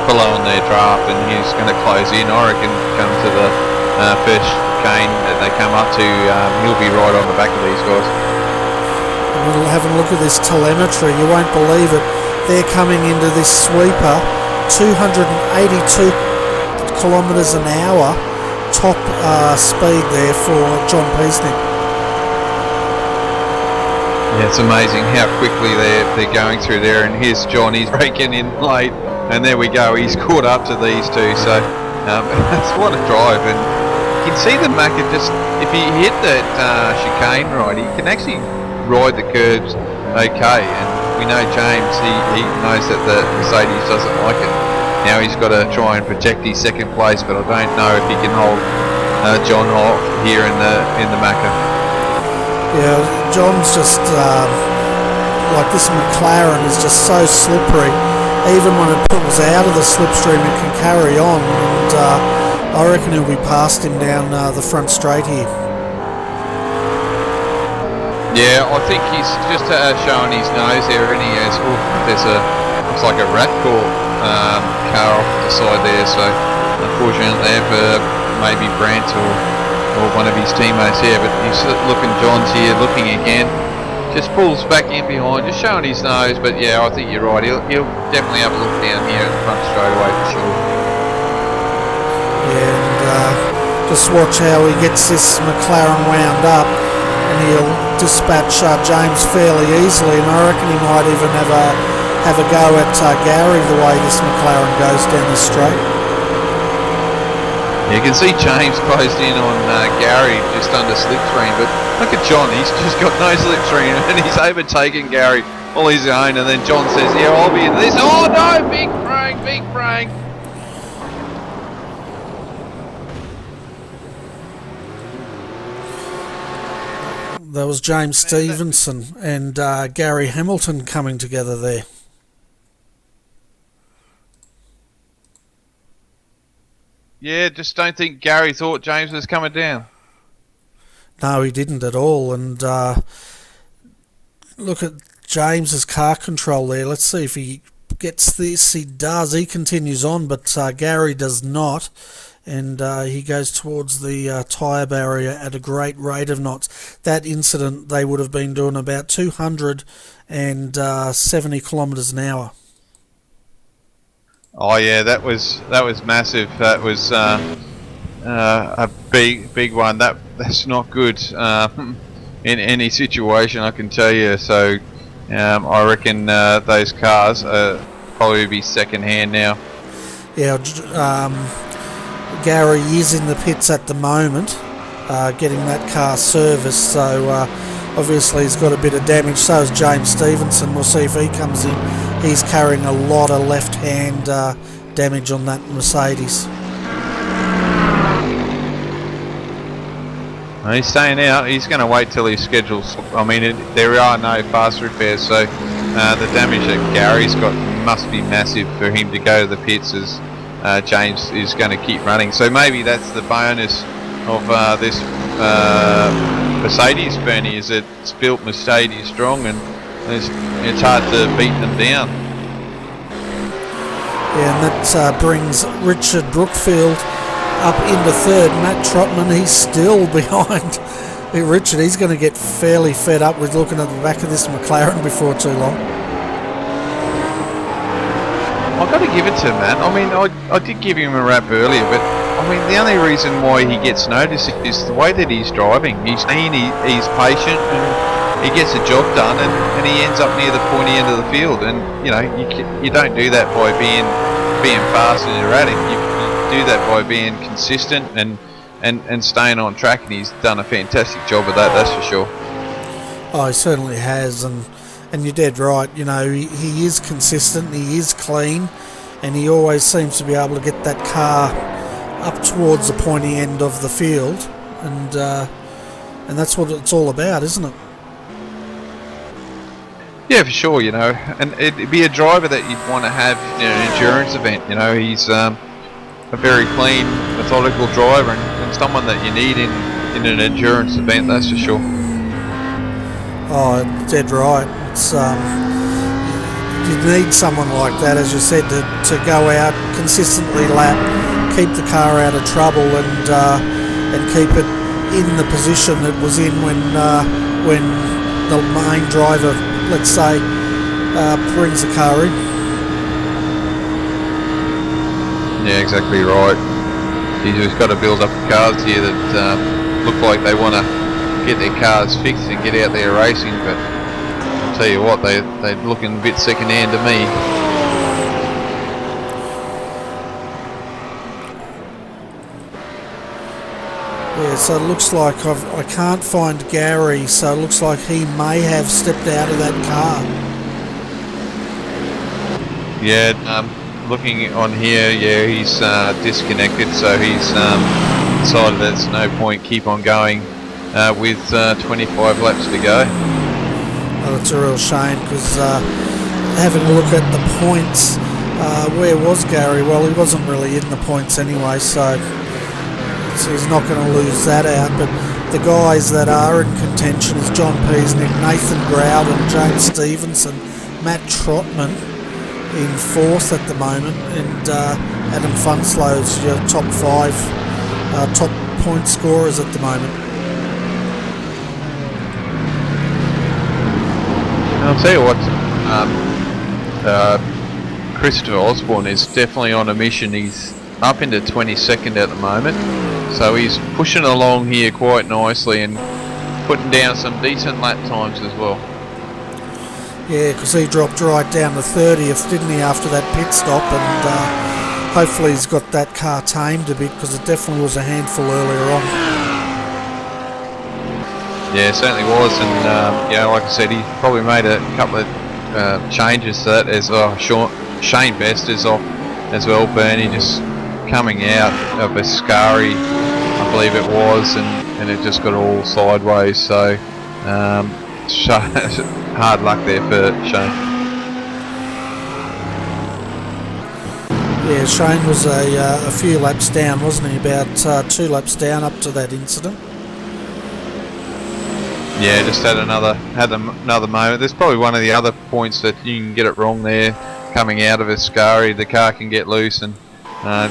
below on their draft, and he's going to close in. I reckon come to the first chicane that they come up to, he'll be right on the back of these guys. We'll have a look at this telemetry. You won't believe it. They're coming into this sweeper 282 kilometres an hour top speed there for John Peasnick. Yeah, it's amazing how quickly they're going through there, and here's John. He's breaking in late, and there we go. He's caught up to these two. So that's what a drive, and you can see the Macca just, if he hit that chicane right, he can actually ride the curbs okay. And we know James, he knows that the Mercedes doesn't like it. Now he's got to try and protect his second place, but I don't know if he can hold John off here in the Macca. Yeah, John's just like, this McLaren is just so slippery. Even when it pulls out of the slipstream, it can carry on, and I reckon he'll be past him down the front straight here. Yeah, I think he's just showing his nose there, and he has, there's looks like a rat caught car off the side there, so unfortunately for maybe Brandt or one of his teammates here, but he's looking, John's here looking again, just pulls back in behind, just showing his nose. But yeah, I think you're right, he'll definitely have a look down here at the front straight away for sure. Yeah, and just watch how he gets this McLaren wound up, and he'll dispatch James fairly easily, and I reckon he might even have a go at Gary the way this McLaren goes down the straight. You can see James closed in on Gary just under slipstream, but look at John, he's just got no slipstream, and he's overtaken Gary all his own, and then John says, yeah, I'll be in this. Oh no, big brake. That was James Stevenson and Gary Hamilton coming together there. Yeah, just don't think Gary thought James was coming down. No, he didn't at all. And look at James's car control there. Let's see if he gets this. He does. He continues on, but Gary does not. And he goes towards the tyre barrier at a great rate of knots. That incident, they would have been doing about 270 kilometres an hour. Oh yeah, that was massive. That was a big one. That's not good in any situation, I can tell you. So I reckon those cars probably be second hand now. Yeah, Gary is in the pits at the moment, getting that car serviced, so obviously he's got a bit of damage. So is James Stevenson. We'll see if he comes in. He's carrying a lot of left hand damage on that Mercedes. He's staying out. He's going to wait till his schedule's... I mean, there are no fast repairs, so the damage that Gary's got must be massive for him to go to the pits, as James is going to keep running. So maybe that's the bonus of this Mercedes, Bernie, is it's built Mercedes strong, and it's hard to beat them down. Yeah, and that brings Richard Brookfield up into third. Matt Trotman, he's still behind Richard. He's going to get fairly fed up with looking at the back of this McLaren before too long. I've got to give it to him, man. I mean, I did give him a rap earlier, but I mean, the only reason why he gets noticed is the way that he's driving. He's clean, he's patient, and he gets the job done, and he ends up near the pointy end of the field. And you know, you don't do that by being fast and erratic. You do that by being consistent and staying on track, and he's done a fantastic job of that, that's for sure. Oh, he certainly has, and you're dead right. You know, he is consistent, he is clean, and he always seems to be able to get that car up towards the pointy end of the field, and that's what it's all about, isn't it? Yeah, for sure. You know, and it'd be a driver that you'd want to have in an endurance event. You know, he's a very clean, methodical driver, and someone that you need in an endurance event, that's for sure. Oh, dead right. It's you need someone like that, as you said, to go out, consistently lap, keep the car out of trouble, and keep it in the position it was in when the main driver, let's say, brings the car in. Yeah, exactly right. He's just got to build up the cars here that look like they want to get their cars fixed and get out there racing, but I'll tell you what, they're looking a bit second hand to me. Yeah, so it looks like I can't find Gary, so it looks like he may have stepped out of that car. Yeah, looking on here, yeah, he's disconnected, so he's decided there's no point keep on going with 25 laps to go. Well, it's a real shame, because having a look at the points, where was Gary? Well, he wasn't really in the points anyway, so he's not going to lose that out. But the guys that are in contention is John Peasnick, Nathan Growden, James Stevenson, Matt Trotman in fourth at the moment, and Adam Funslow's your top five top point scorers at the moment. I'll tell you what, Christopher Osborne is definitely on a mission. He's up into 22nd at the moment, so he's pushing along here quite nicely and putting down some decent lap times as well. Yeah, because he dropped right down to 30th, didn't he, after that pit stop, and hopefully he's got that car tamed a bit, because it definitely was a handful earlier on. Yeah, it certainly was, and yeah, like I said, he probably made a couple of changes to that as well. Shane Best is off as well, Bernie, just coming out of Ascari, I believe it was, and it just got all sideways, so hard luck there for Shane. Yeah, Shane was a few laps down, wasn't he? About 2 laps down up to that incident. Yeah, just had another moment. There's probably one of the other points that you can get it wrong there. Coming out of Ascari, the car can get loose, and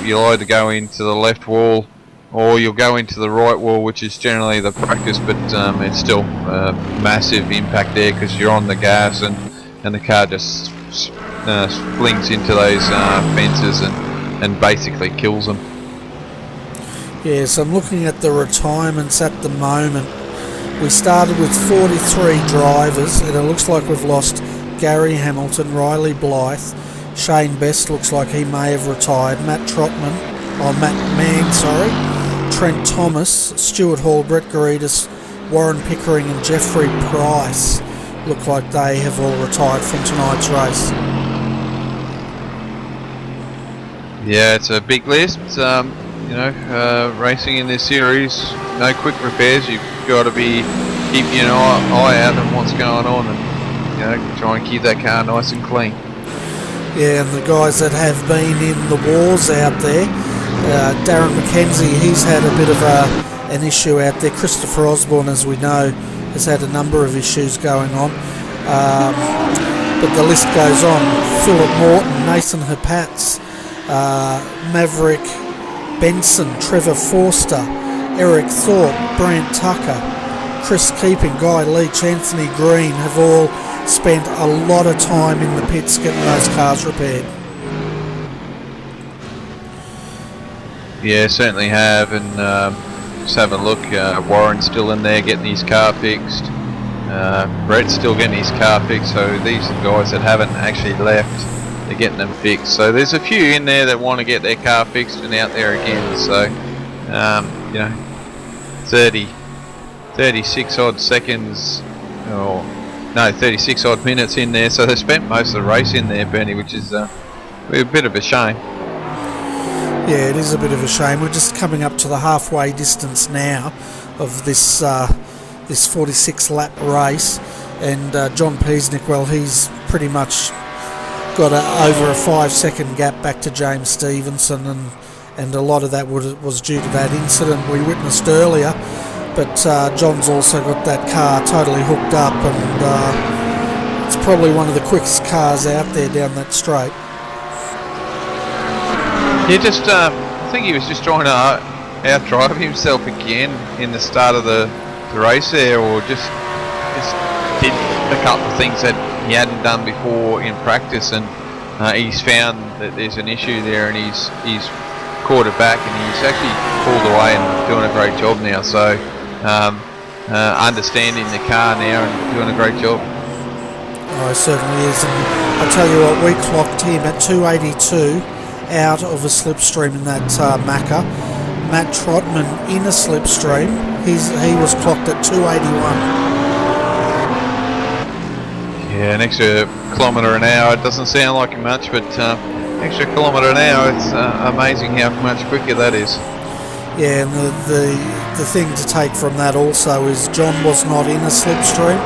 you'll either go into the left wall or you'll go into the right wall, which is generally the practice, but it's still massive impact there, because you're on the gas and the car just flings into those fences and basically kills them. Yeah, so I'm looking at the retirements at the moment. We started with 43 drivers, and it looks like we've lost Gary Hamilton, Riley Blythe, Shane Best looks like he may have retired, Matt Mann, Trent Thomas, Stuart Hall, Brett Garitas, Warren Pickering and Jeffrey Price look like they have all retired from tonight's race. Yeah, it's a big list. Racing in this series, no quick repairs. You've got to be keeping an eye out on what's going on, and try and keep that car nice and clean. Yeah, and the guys that have been in the wars out there, Darren McKenzie, he's had a bit of an issue out there. Christopher Osborne, as we know, has had a number of issues going on. But the list goes on. Philip Morton, Nathan Hapatz, Maverick Benson, Trevor Forster, Eric Thorpe, Brant Tucker, Chris Keeping, Guy Leach, Anthony Green have all spent a lot of time in the pits getting those cars repaired. Yeah, certainly have, and just have a look. Warren's still in there getting his car fixed. Brett's still getting his car fixed, so these are guys that haven't actually left. They're getting them fixed. So there's a few in there that want to get their car fixed and out there again. So, 36 odd seconds, 36 odd minutes in there. So they spent most of the race in there, Bernie, which is a bit of a shame. Yeah, it is a bit of a shame. We're just coming up to the halfway distance now of this 46 lap race, and John Peasnick, well, he's pretty much got over a 5-second gap back to James Stevenson, and a lot of that was due to that incident we witnessed earlier. But John's also got that car totally hooked up, and it's probably one of the quickest cars out there down that straight. Yeah, I think he was just trying to outdrive himself again in the start of the race there, or just did a couple of things that he hadn't done before in practice, and he's found that there's an issue there, and he's caught it back, and he's actually pulled away and doing a great job now. So understanding the car now and doing a great job. Oh, he certainly is, and I'll tell you what, we clocked him at 282 out of a slipstream in that Macca. Matt Trotman in a slipstream, he was clocked at 281. Yeah, an extra kilometre an hour. It doesn't sound like much, but extra kilometre an hour, it's amazing how much quicker that is. Yeah, and the thing to take from that also is John was not in a slipstream,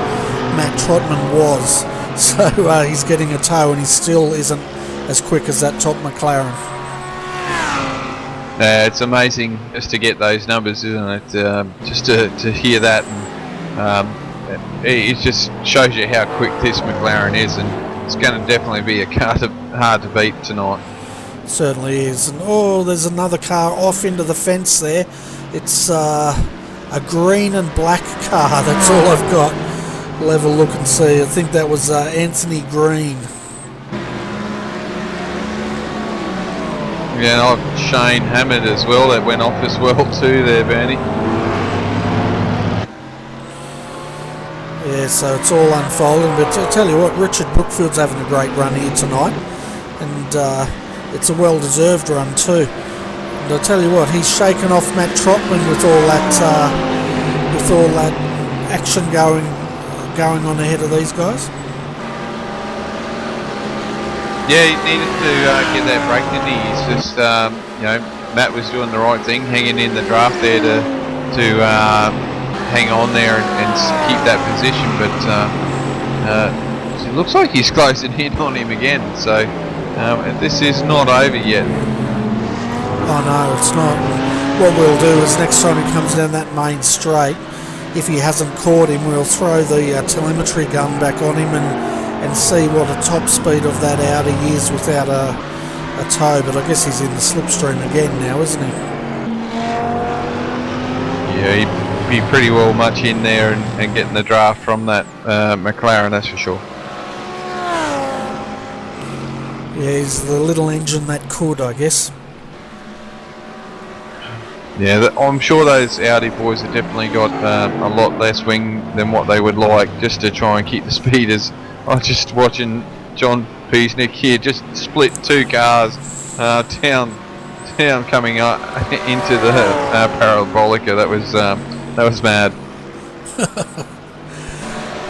Matt Trotman was. So he's getting a tow, and he still isn't as quick as that top McLaren. It's amazing just to get those numbers, isn't it? Just to hear that, and it just shows you how quick this McLaren is, and it's going to definitely be a car hard to beat tonight. Certainly is. And there's another car off into the fence there. It's a green and black car. That's all I've got. We'll have a look and see. I think that was Anthony Green. Yeah, and I've Shane Hammond as well, that went off as well too there, Bernie. Yeah, so it's all unfolding, but I'll tell you what, Richard Brookfield's having a great run here tonight, and it's a well-deserved run too. And I'll tell you what, he's shaken off Matt Trotman with all that action going on ahead of these guys. Yeah, he needed to get that break, didn't he? He's just, Matt was doing the right thing, hanging in the draft there to hang on there and keep that position. But it looks like he's closing in on him again. So this is not over yet. Oh no, it's not. What we'll do is next time he comes down that main straight, if he hasn't caught him, we'll throw the telemetry gun back on him and see what a top speed of that Audi is without a tow. But I guess he's in the slipstream again now, isn't he? Yeah, he'd be pretty well much in there and getting the draft from that McLaren, that's for sure. Yeah, he's the little engine that could, I guess. Yeah, I'm sure those Audi boys have definitely got a lot less wing than what they would like, just to try and keep the speeders. I was just watching John Peasnick here just split 2 cars down coming up into the parabolica. That was mad.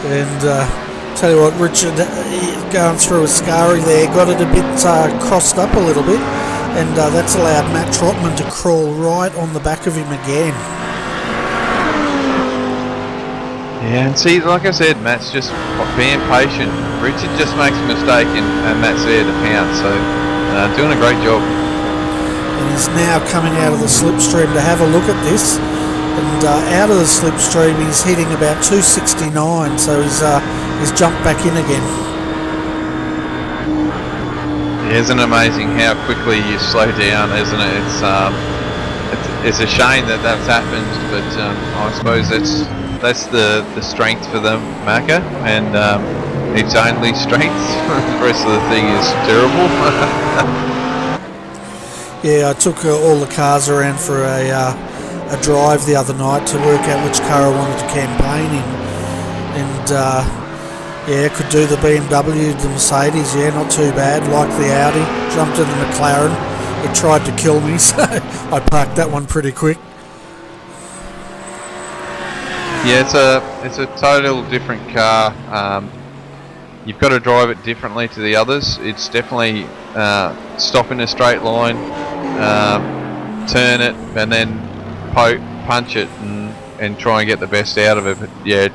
And tell you what, Richard, going through a scurry there, got it a bit crossed up a little bit, and that's allowed Matt Trotman to crawl right on the back of him again. Yeah, and see, like I said, Matt's just being patient. Richard just makes a mistake, and Matt's there to pounce, so doing a great job. And he's now coming out of the slipstream to have a look at this. And out of the slipstream, he's hitting about 269, so he's jumped back in again. Yeah, isn't it amazing how quickly you slow down, isn't it? It's a shame that that's happened, but I suppose that's the strength for them, Macca, and it's only strength. The rest of the thing is terrible. Yeah, I took all the cars around for a drive the other night to work out which car I wanted to campaign in, and yeah, could do the BMW, the Mercedes, yeah, not too bad, like the Audi, jumped in the McLaren, it tried to kill me, so I parked that one pretty quick. Yeah, it's a total different car. You've got to drive it differently to the others. It's definitely stop in a straight line, turn it, and then punch it and try and get the best out of it. But yeah,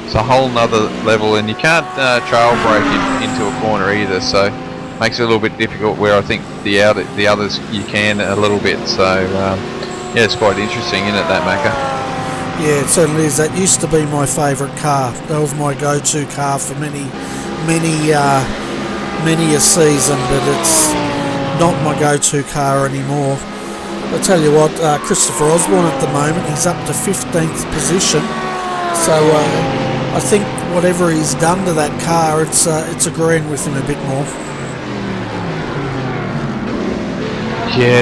it's a whole nother level, and you can't trail brake into a corner either, so it makes it a little bit difficult, where I think the others you can a little bit. So yeah, it's quite interesting, isn't it, that Macca? Yeah, it certainly is. That used to be my favourite car. That was my go-to car for many a season, but it's not my go-to car anymore. I'll tell you what, Christopher Osborne at the moment, he's up to 15th position. So I think whatever he's done to that car, it's agreeing with him a bit more. Yeah,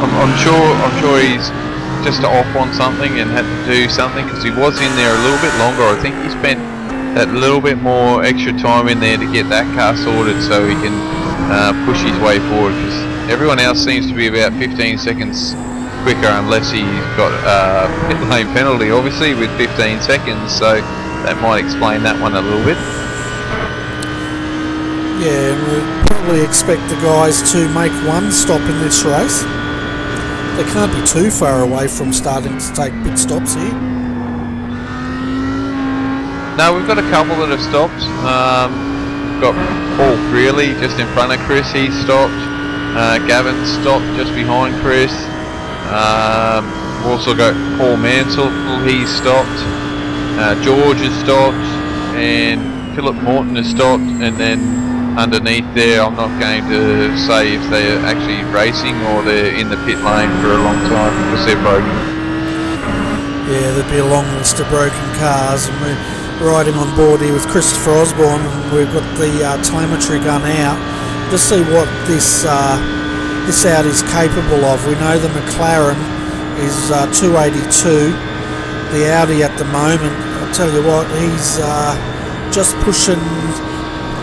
I'm sure he's just off on something and had to do something, because he was in there a little bit longer. I think he spent that little bit more extra time in there to get that car sorted, so he can push his way forward, because everyone else seems to be about 15 seconds quicker, unless he's got a pit lane penalty, obviously, with 15 seconds, so that might explain that one a little bit. Yeah, and we probably expect the guys to make one stop in this race. They can't be too far away from starting to take pit stops here. No, we've got a couple that have stopped. We've got Paul Greeley just in front of Chris, he stopped. Gavin stopped just behind Chris. We've also got Paul Mansell, he stopped. George has stopped, and Philip Morton has stopped, and then underneath there, I'm not going to say if they're actually racing or they're in the pit lane for a long time, because they're broken. Yeah, there'd be a long list of broken cars, and we're riding on board here with Christopher Osborne, and we've got the telemetry gun out to see what this Audi's capable of. We know the McLaren is 282. The Audi at the moment, I'll tell you what, he's just pushing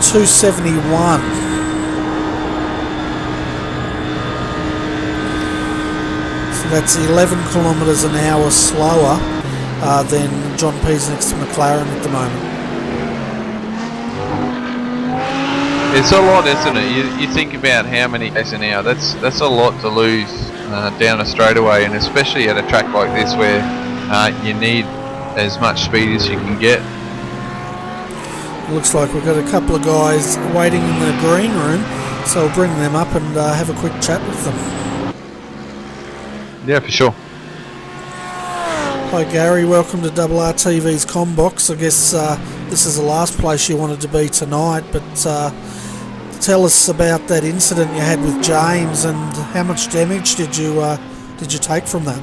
271. So that's 11 kilometres an hour slower than John Peasnick's McLaren at the moment. It's a lot, isn't it? You think about how many days an hour. That's a lot to lose down a straightaway, and especially at a track like this where you need as much speed as you can get. Looks like we've got a couple of guys waiting in the green room, so I'll bring them up and have a quick chat with them. Yeah, for sure. Hi Gary, welcome to RRTV's Combox. I guess this is the last place you wanted to be tonight, but tell us about that incident you had with James, and how much damage did you take from that?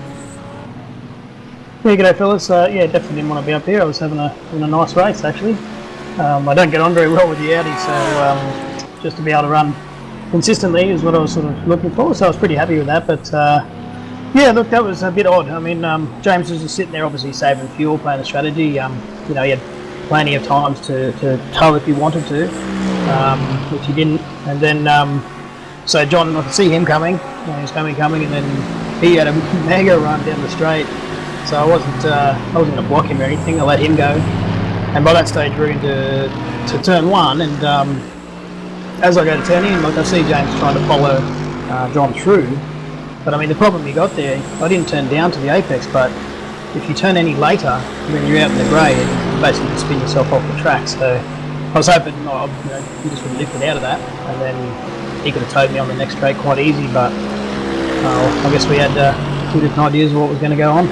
Yeah, g'day fellas. Yeah, definitely didn't want to be up here. I was having a nice race actually. I don't get on very well with the Audi, so just to be able to run consistently is what I was sort of looking for, so I was pretty happy with that. But Yeah, look, that was a bit odd. I mean, James was just sitting there, obviously saving fuel, playing a strategy. He had plenty of times to tow if he wanted to, which he didn't. And then, so John, I could see him coming. He was coming, and then he had a mega run down the straight. So I wasn't going to block him or anything. I let him go. And by that stage, we're into turn one, and as I go to turn in, like I see James trying to follow John through. But I mean, the problem you got there, I didn't turn down to the apex, but if you turn any later, when you're out in the grey, you basically just spin yourself off the track. So I was hoping he just would have lifted out of that, and then he could have towed me on the next straight quite easy. But I guess we had 2 different ideas of what was going to go on.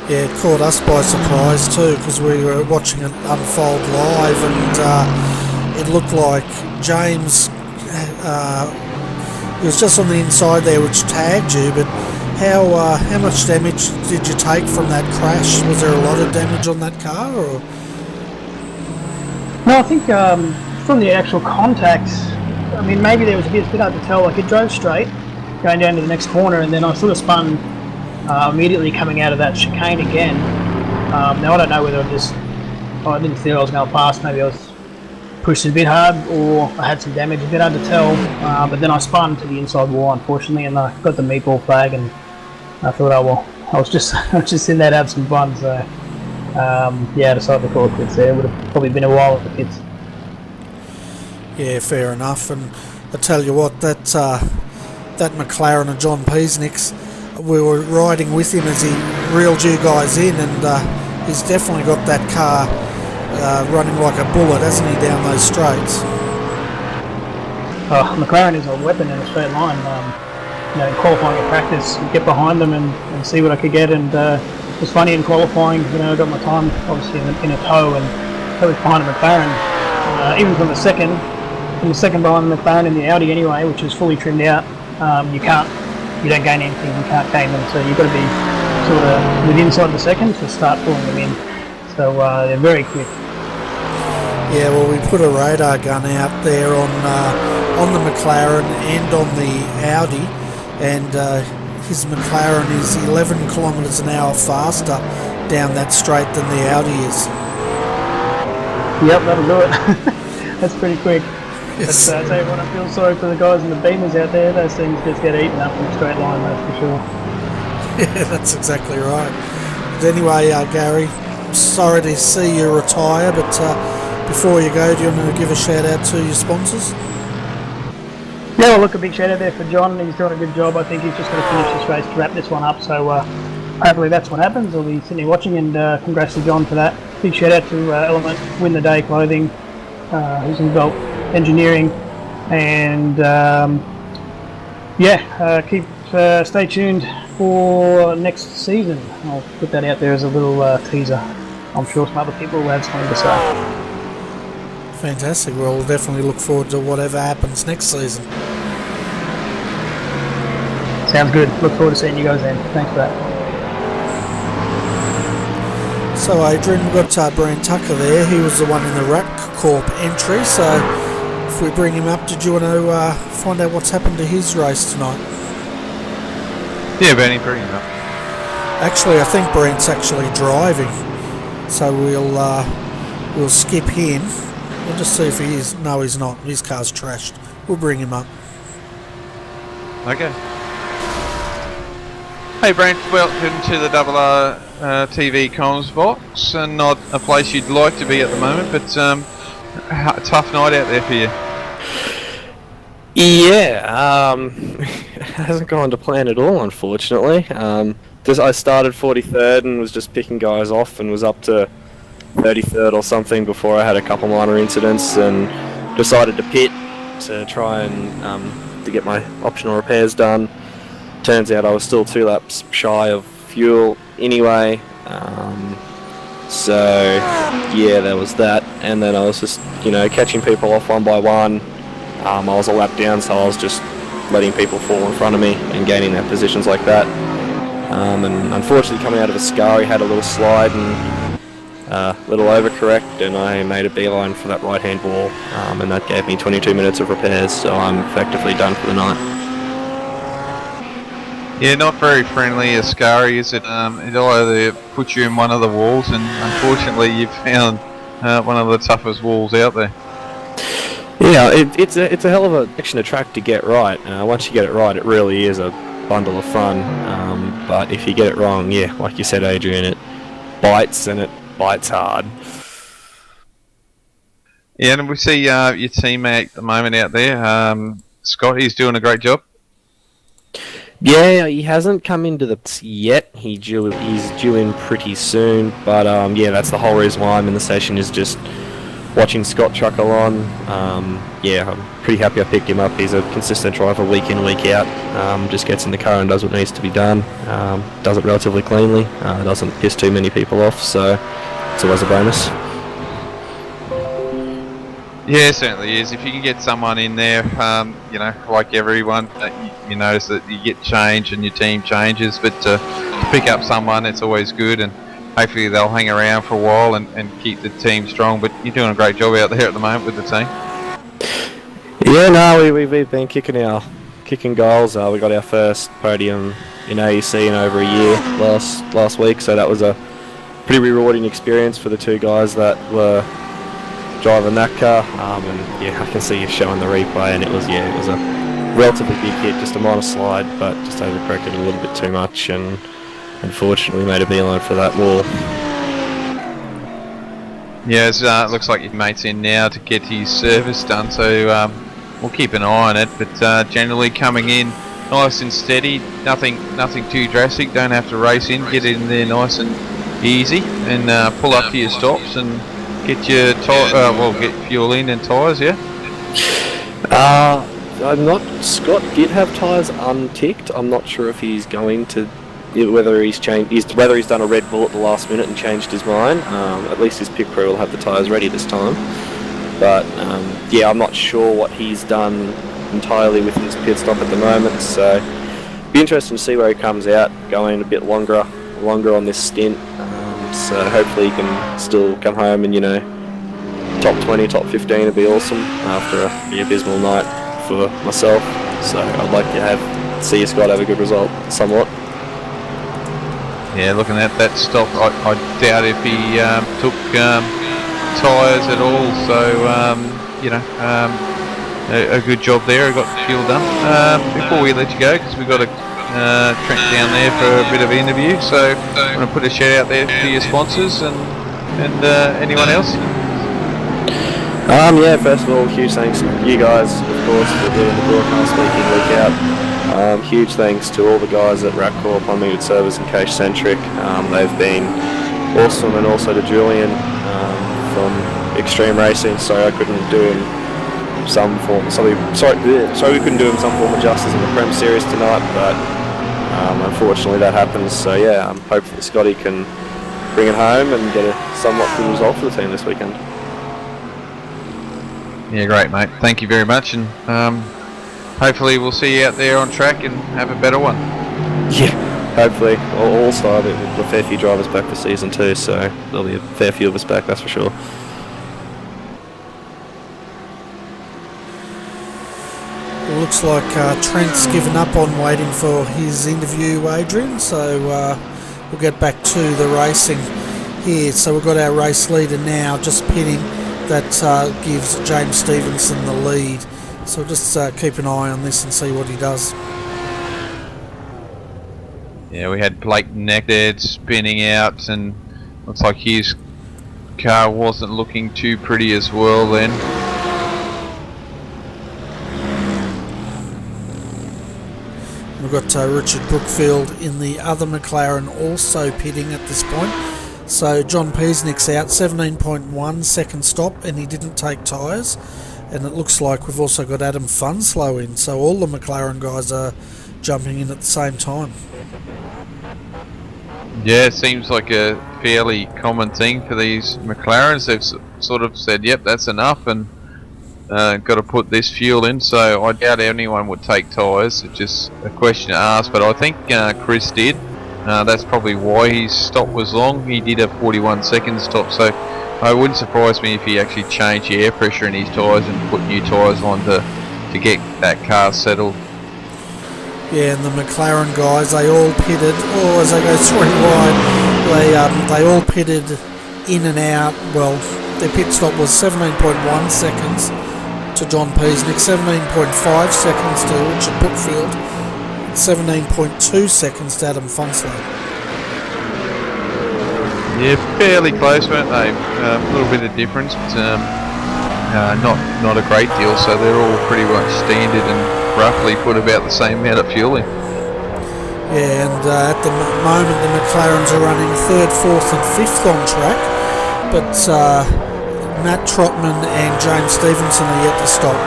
Yeah, it caught us by surprise too, because we were watching it unfold live, and it looked like James. It was just on the inside there, which tagged you. But how much damage did you take from that crash? Was there a lot of damage on that car, or? No, I think from the actual contact, I mean, maybe there was a bit hard to tell. Like, it drove straight, going down to the next corner, and then I sort of spun immediately coming out of that chicane again. Now I don't know whether I didn't feel I was going fast. Maybe I was pushed a bit hard, or I had some damage. A bit hard to tell. But then I spun to the inside wall, unfortunately, and I got the meatball flag. And I thought, oh well, I was just in there to have some fun. So I decided to call it quits there. It would have probably been a while at the pits. Yeah, fair enough. And I tell you what, that McLaren of John Peasnick's, we were riding with him as he reeled you guys in, and he's definitely got that car running like a bullet, hasn't he, down those straights? McLaren is a weapon in a straight line. Qualifying at practice, get behind them and see what I could get. And it was funny in qualifying. I got my time obviously in a tow, and I was behind a McLaren. Even from the second behind the McLaren in the Audi anyway, which is fully trimmed out. You don't gain anything, you can't gain them, so you've got to be sort of with inside the second to start pulling them in. So they're very quick. Yeah, well, we put a radar gun out there on the McLaren and on the Audi, and his McLaren is 11 kilometres an hour faster down that straight than the Audi is. Yep, that'll do it. That's pretty quick. Yes. But I tell you what, I feel sorry for the guys in the Beamers out there. Those things just get eaten up in a straight line, that's for sure. Yeah, that's exactly right. But anyway, Gary, sorry to see you retire, but before you go, do you want to give a shout out to your sponsors? Yeah, well, look, a big shout out there for John. He's doing a good job. I think he's just going to finish this race to wrap this one up. So hopefully that's what happens. I'll be sitting here watching, and congrats to John for that. Big shout out to Element Win the Day Clothing, who's involved engineering, and stay tuned for next season. I'll put that out there as a little teaser. I'm sure some other people will have something to say. Fantastic. Well, we'll definitely look forward to whatever happens next season. Sounds good. Look forward to seeing you guys then. Thanks for that. So Adrian, we've got Brian Tucker there. He was the one in the Rack Corp entry, so if we bring him up, did you want to find out what's happened to his race tonight? Yeah, Benny, bring him up. Actually, I think Brent's actually driving, so we'll skip him. We'll just see if he is. No, he's not. His car's trashed. We'll bring him up. Okay. Hey Brent, welcome to the RRTV comms box, and not a place you'd like to be at the moment, but a tough night out there for you. Yeah, it hasn't gone to plan at all, unfortunately. I started 43rd and was just picking guys off, and was up to 33rd or something before I had a couple minor incidents, and decided to pit to try and to get my optional repairs done. Turns out I was still 2 laps shy of fuel anyway, so yeah, there was that. And then I was just catching people off one by one. I was a lap down, so I was just letting people fall in front of me and gaining their positions like that. And unfortunately, coming out of Ascari, had a little slide and a little overcorrect, and I made a beeline for that right hand wall, and that gave me 22 minutes of repairs, so I'm effectively done for the night. Yeah, not very friendly, Ascari, is it? It'll either put you in one of the walls, and unfortunately you've found one of the toughest walls out there. Yeah, it's a hell of a section of track to get right. Once you get it right, it really is a bundle of fun. But if you get it wrong, yeah, like you said, Adrian, it bites, and it bites hard. Yeah, and we see your teammate at the moment out there, Scott. He's doing a great job. Yeah, he hasn't come into the yet. He's due in pretty soon. But yeah, that's the whole reason why I'm in the session, is just watching Scott truckle on. Yeah, I'm pretty happy I picked him up. He's a consistent driver week in, week out. Just gets in the car and does what needs to be done. Does it relatively cleanly. Doesn't piss too many people off, so it's always a bonus. Yeah, it certainly is. If you can get someone in there, you know, like everyone, you notice that you get change and your team changes, but to pick up someone, it's always good, and hopefully they'll hang around for a while and keep the team strong. But you're doing a great job out there at the moment with the team. Yeah, no, we've been kicking goals. We got our first podium in AEC in over a year last week, so that was a pretty rewarding experience for the two guys that were driving that car. And yeah, I can see you showing the replay, and it was a relatively big hit, just a minor slide, but just overcorrected a little bit too much, and unfortunately made a beeline for that wall. Yeah, it looks like your mate's in now to get his service done, so we'll keep an eye on it. But generally coming in nice and steady, nothing too drastic. Don't have to race in. Get in there nice and easy, and pull up to your stops and get your get fuel in and tyres. Yeah. Scott did have tyres unticked. I'm not sure if he's going to, whether he's done a Red Bull at the last minute and changed his mind. At least his pit crew will have the tyres ready this time. But yeah, I'm not sure what he's done entirely with his pit stop at the moment. So be interesting to see where he comes out, going a bit longer on this stint. So hopefully he can still come home and, you know, top 20, top 15 would be awesome after a pretty abysmal night for myself. So I'd like to see Scott have a good result somewhat. Yeah, looking at that stop, I doubt if he took tyres at all. So you know, a good job there. I got the fuel done. Before we let you go, because we've got a Trent down there for a bit of an interview, so I'm going to put a shout out there to your sponsors and anyone else. Yeah, first of all, huge thanks to you guys, of course, for doing the broadcast week in, week out. Huge thanks to all the guys at RACCorp, Unlimited Service and Cage Centric. They've been awesome, and also to Julian from Extreme Racing. Sorry I couldn't do him sorry we couldn't do him some form of justice in the Prem Series tonight, but unfortunately that happens. So yeah, hopefully Scotty can bring it home and get a somewhat good result for the team this weekend. Yeah, great, mate. Thank you very much, and hopefully we'll see you out there on track and have a better one. Yeah, hopefully. Also, there's a fair few drivers back for season 2, so there'll be a fair few of us back, that's for sure. It looks like Trent's given up on waiting for his interview, Adrian, so we'll get back to the racing here. So we've got our race leader now just pitting. That gives James Stevenson the lead. So we'll just keep an eye on this and see what he does. Yeah, we had Blake Neckdead spinning out, and looks like his car wasn't looking too pretty as well then. We've got Richard Brookfield in the other McLaren also pitting at this point. So John Peasnick's out, 17.1 second stop, and he didn't take tyres. And it looks like we've also got Adam Funslow in, so all the McLaren guys are jumping in at the same time. Yeah, it seems like a fairly common thing for these McLarens. They've sort of said, yep, that's enough, and got to put this fuel in. So I doubt anyone would take tyres. It's just a question to ask, but I think Chris did. That's probably why his stop was long. He did a 41-second stop, so it wouldn't surprise me if he actually changed the air pressure in his tyres and put new tyres on to get that car settled. Yeah, and the McLaren guys, they all pitted, or as they go 3 wide, they all pitted in and out. Well, their pit stop was 17.1 seconds to John Peasnick, 17.5 seconds to Richard Brookfield, 17.2 seconds to Adam Funsley. Yeah, fairly close, weren't they? A little bit of difference, but not a great deal. So they're all pretty much standard and roughly put about the same amount of fuel in. Yeah, and at the moment the McLarens are running 3rd, 4th and 5th on track, but Matt Trotman and James Stevenson are yet to stop.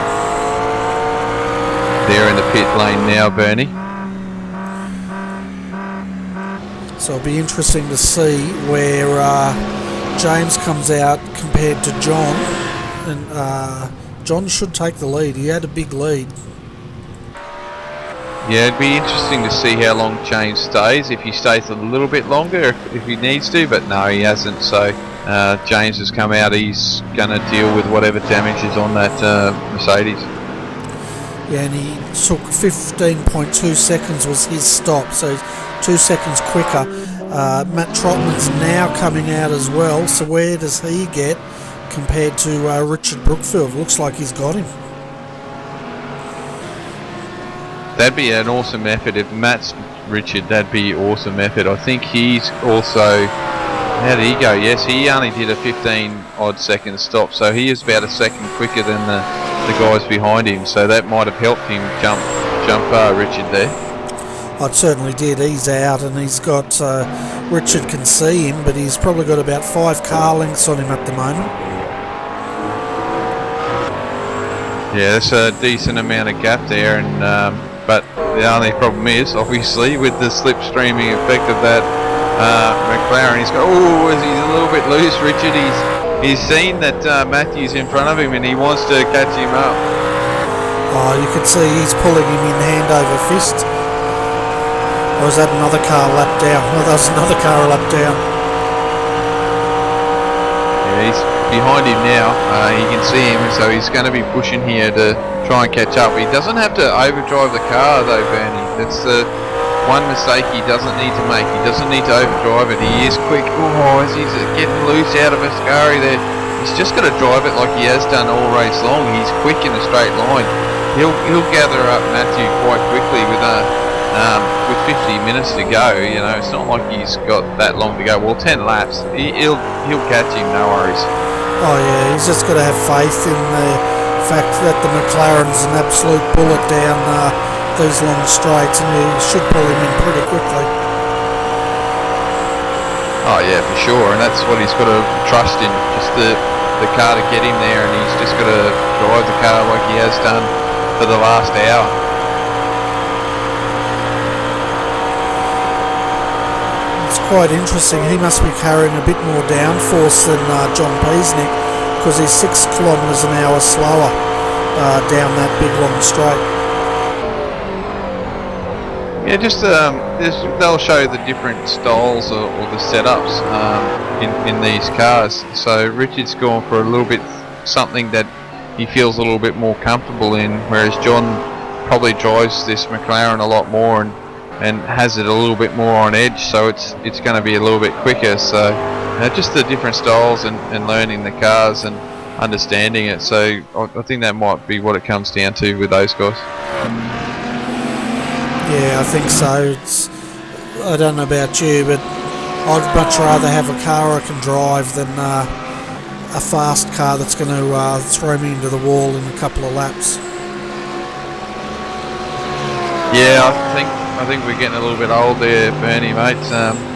They're in the pit lane now, Bernie. So it'll be interesting to see where James comes out compared to John, and John should take the lead. He had a big lead. Yeah, it'd be interesting to see how long James stays, if he stays a little bit longer, if he needs to, but no, he hasn't. So James has come out, he's going to deal with whatever damage is on that Mercedes. Yeah, and he took 15.2 seconds was his stop, so 2 seconds quicker. Matt Trotman's now coming out as well, so where does he get compared to Richard Brookfield? Looks like he's got him. That'd be an awesome effort if Matt's Richard. That'd be awesome effort. I think he's also, how did he go? Yes, he only did a 15 odd second stop, so he is about a second quicker than the guys behind him. So that might have helped him jump Richard there. It certainly did. He's out, and he's got Richard can see him, but he's probably got about 5 car lengths on him at the moment. Yeah, that's a decent amount of gap there, and but the only problem is, obviously, with the slipstreaming effect of that McLaren, he's got, he's a little bit loose, Richard. He's seen that Matthew's in front of him, and he wants to catch him up. Oh, you can see he's pulling him in hand over fist. Or is that another car lap down? No, that's another car lap down. Yeah, he's behind him now. You can see him, so he's going to be pushing here to try and catch up. He doesn't have to overdrive the car though, Bernie. That's the one mistake he doesn't need to make. He doesn't need to overdrive it. He is quick. Oh, as he's getting loose out of Ascari there. He's just got to drive it like he has done all race long. He's quick in a straight line. He'll gather up Matthew quite quickly with 50 minutes to go. You know, it's not like he's got that long to go. Well, 10 laps. He'll catch him, no worries. Oh yeah, he's just got to have faith in the fact that the McLaren's an absolute bullet down these long straights, and he should pull him in pretty quickly. Oh yeah, for sure, and that's what he's got to trust in, just the car to get him there, and he's just got to drive the car like he has done for the last hour. It's quite interesting. He must be carrying a bit more downforce than John Peasnick, because he's 6 kilometres an hour slower down that big long straight. Yeah, just they'll show the different styles or the setups in these cars. So Richard's gone for a little bit something that he feels a little bit more comfortable in, whereas John probably drives this McLaren a lot more and has it a little bit more on edge, so it's going to be a little bit quicker. So just the different styles and learning the cars and understanding it. So I think that might be what it comes down to with those guys. Yeah, I think so. I don't know about you, but I'd much rather have a car I can drive than a fast car that's going to throw me into the wall in a couple of laps. Yeah, I think we're getting a little bit old there, Bernie, mate.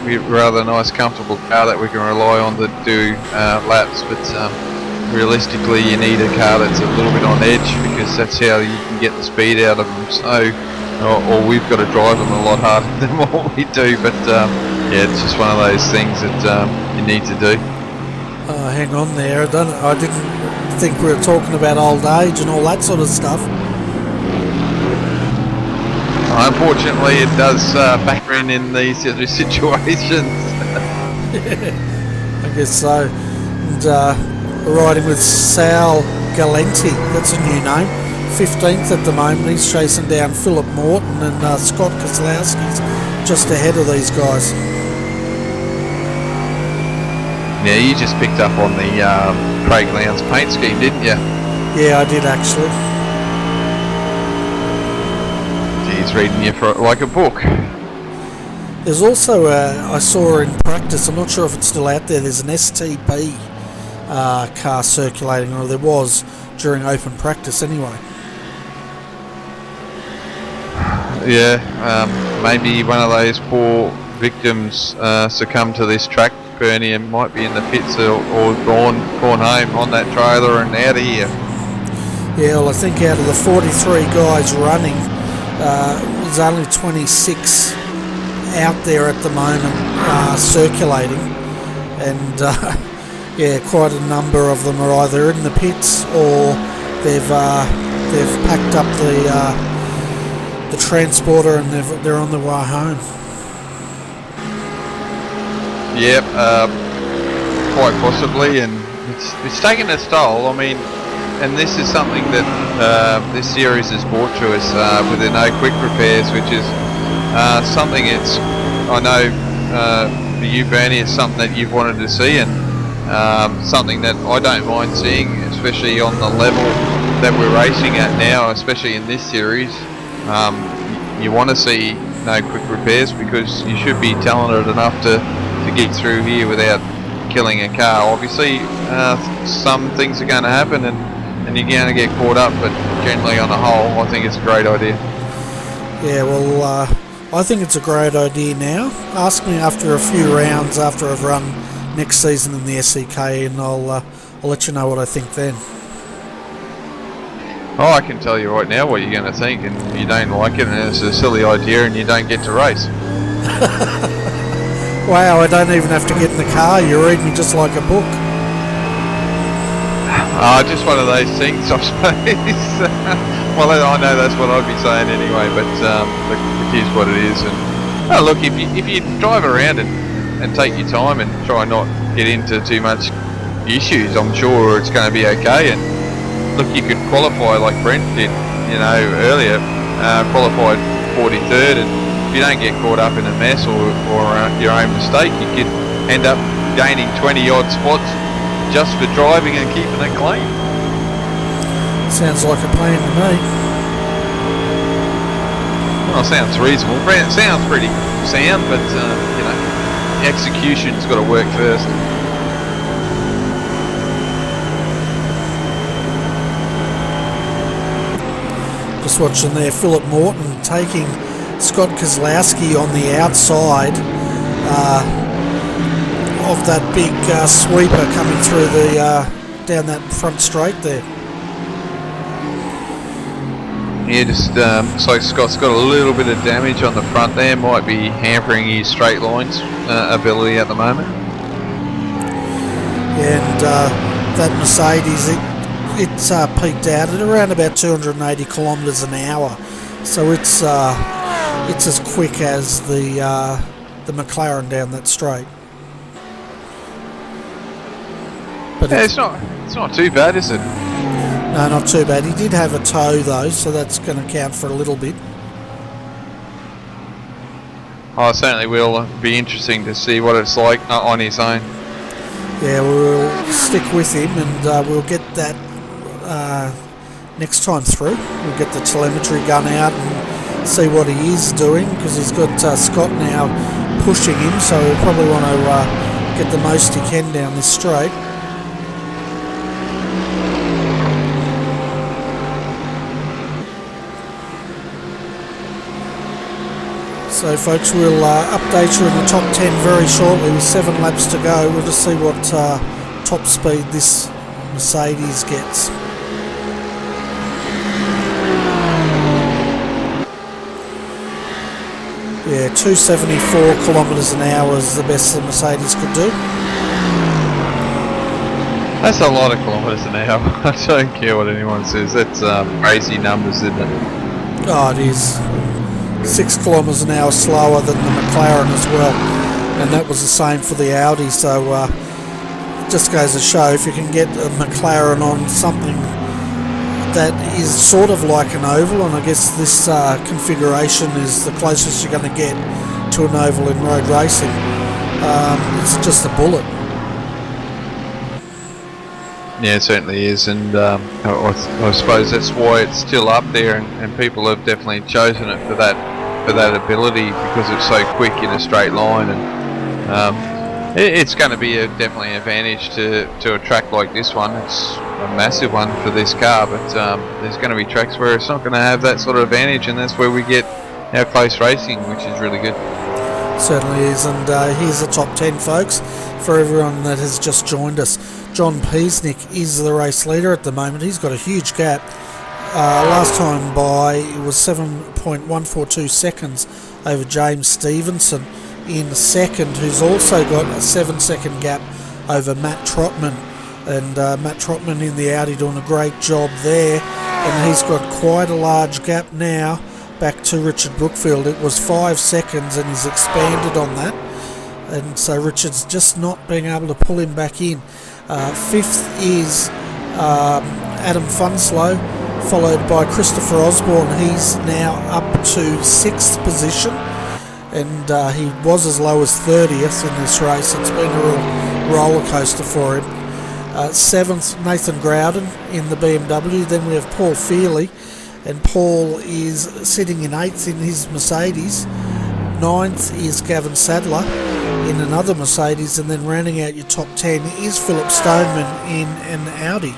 We'd rather a nice, comfortable car that we can rely on to do laps, but realistically, you need a car that's a little bit on edge, because that's how you can get the speed out of them. So, or we've got to drive them a lot harder than what we do. But yeah, it's just one of those things that you need to do. Hang on there. I didn't think we were talking about old age and all that sort of stuff. Unfortunately, it does factor in these situations. I guess so. And we're riding with Sal Galenti. That's a new name. 15th at the moment. He's chasing down Philip Morton, and Scott Kozlowski's just ahead of these guys. Yeah, you just picked up on the Craig Lowndes paint scheme, didn't you? Yeah, I did actually. He's reading you for like a book. There's also, I saw in practice, I'm not sure if it's still out there, there's an STP car circulating, or there was during open practice anyway. Yeah, maybe one of those poor victims succumbed to this track, Bernie, and might be in the pits or gone home on that trailer and out of here. Yeah, well, I think out of the 43 guys running, there's only 26 out there at the moment circulating, and yeah, quite a number of them are either in the pits or they've packed up the transporter and they're on their way home. Yep, quite possibly, and it's taken its toll. I mean, and this is something that this series has brought to us with the no quick repairs, which is something it's, I know for you, Bernie, it's something that you've wanted to see, and something that I don't mind seeing, especially on the level that we're racing at now, especially in this series. You want to see no quick repairs because you should be talented enough to get through here without killing a car. Obviously, some things are going to happen and you're going to get caught up, but generally on the whole, I think it's a great idea. Yeah, well, I think it's a great idea now. Ask me after a few rounds after I've run next season in the SEK, and I'll let you know what I think then. Oh, I can tell you right now what you're going to think, and you don't like it, and it's a silly idea, and you don't get to race. Wow, I don't even have to get in the car. You read me just like a book. Just one of those things, I suppose. Well, I know that's what I'd be saying anyway, but it is what it is. And look, if you drive around and take your time and try not get into too much issues, I'm sure it's going to be okay. And look, you could qualify like Brent did, you know, earlier, qualified 43rd, and if you don't get caught up in a mess or your own mistake, you could end up gaining 20 odd spots just for driving and keeping it clean. Sounds like a plan to me. Well, sounds reasonable. Brent sounds pretty sound, but you know, the execution's got to work first. Just watching there, Philip Morton taking Scott Kozlowski on the outside of that big sweeper coming through the down that front straight there. Yeah, just so Scott's got a little bit of damage on the front there, might be hampering his straight lines ability at the moment. And that Mercedes, it's peaked out at around about 280 kilometres an hour, so it's as quick as the McLaren down that straight. But yeah, it's not too bad, is it? No, not too bad. He did have a tow though, so that's going to count for a little bit. Oh, it certainly will be interesting to see what it's like on his own. Yeah, we'll stick with him, and we'll get that next time through. We'll get the telemetry gun out and see what he is doing, because he's got Scott now pushing him, so he'll probably want to get the most he can down this straight. So folks, we'll update you in the top 10 very shortly with 7 laps to go. We'll just see what top speed this Mercedes gets. Yeah, 274 kilometres an hour is the best the Mercedes could do. That's a lot of kilometres an hour. I don't care what anyone says. That's crazy numbers, isn't it? Oh, it is. 6 kilometres an hour slower than the McLaren as well, and that was the same for the Audi. So just goes to show, if you can get a McLaren on something that is sort of like an oval, and I guess this configuration is the closest you're going to get to an oval in road racing. It's just a bullet. Yeah, it certainly is, and I suppose that's why it's still up there, and people have definitely chosen it for that ability, because it's so quick in a straight line, and it's going to be definitely an advantage to a track like this one. It's a massive one for this car, but there's going to be tracks where it's not going to have that sort of advantage, and that's where we get our close racing, which is really good. Certainly is, and here's the top 10, folks, for everyone that has just joined us. John Peasnick is the race leader at the moment. He's got a huge gap. Last time by, it was 7.142 seconds over James Stevenson in second, who's also got a 7-second gap over Matt Trotman. And Matt Trotman in the Audi doing a great job there, and he's got quite a large gap now back to Richard Brookfield. It was 5 seconds, and he's expanded on that, and so Richard's just not being able to pull him back in. Fifth is Adam Funslow, followed by Christopher Osborne. He's now up to 6th position, and he was as low as 30th in this race. It's been a real roller coaster for him. 7th, Nathan Growden in the BMW. Then we have Paul Feely, and Paul is sitting in 8th in his Mercedes. 9th is Gavin Sadler in another Mercedes, and then rounding out your top 10 is Philip Stoneman in an Audi.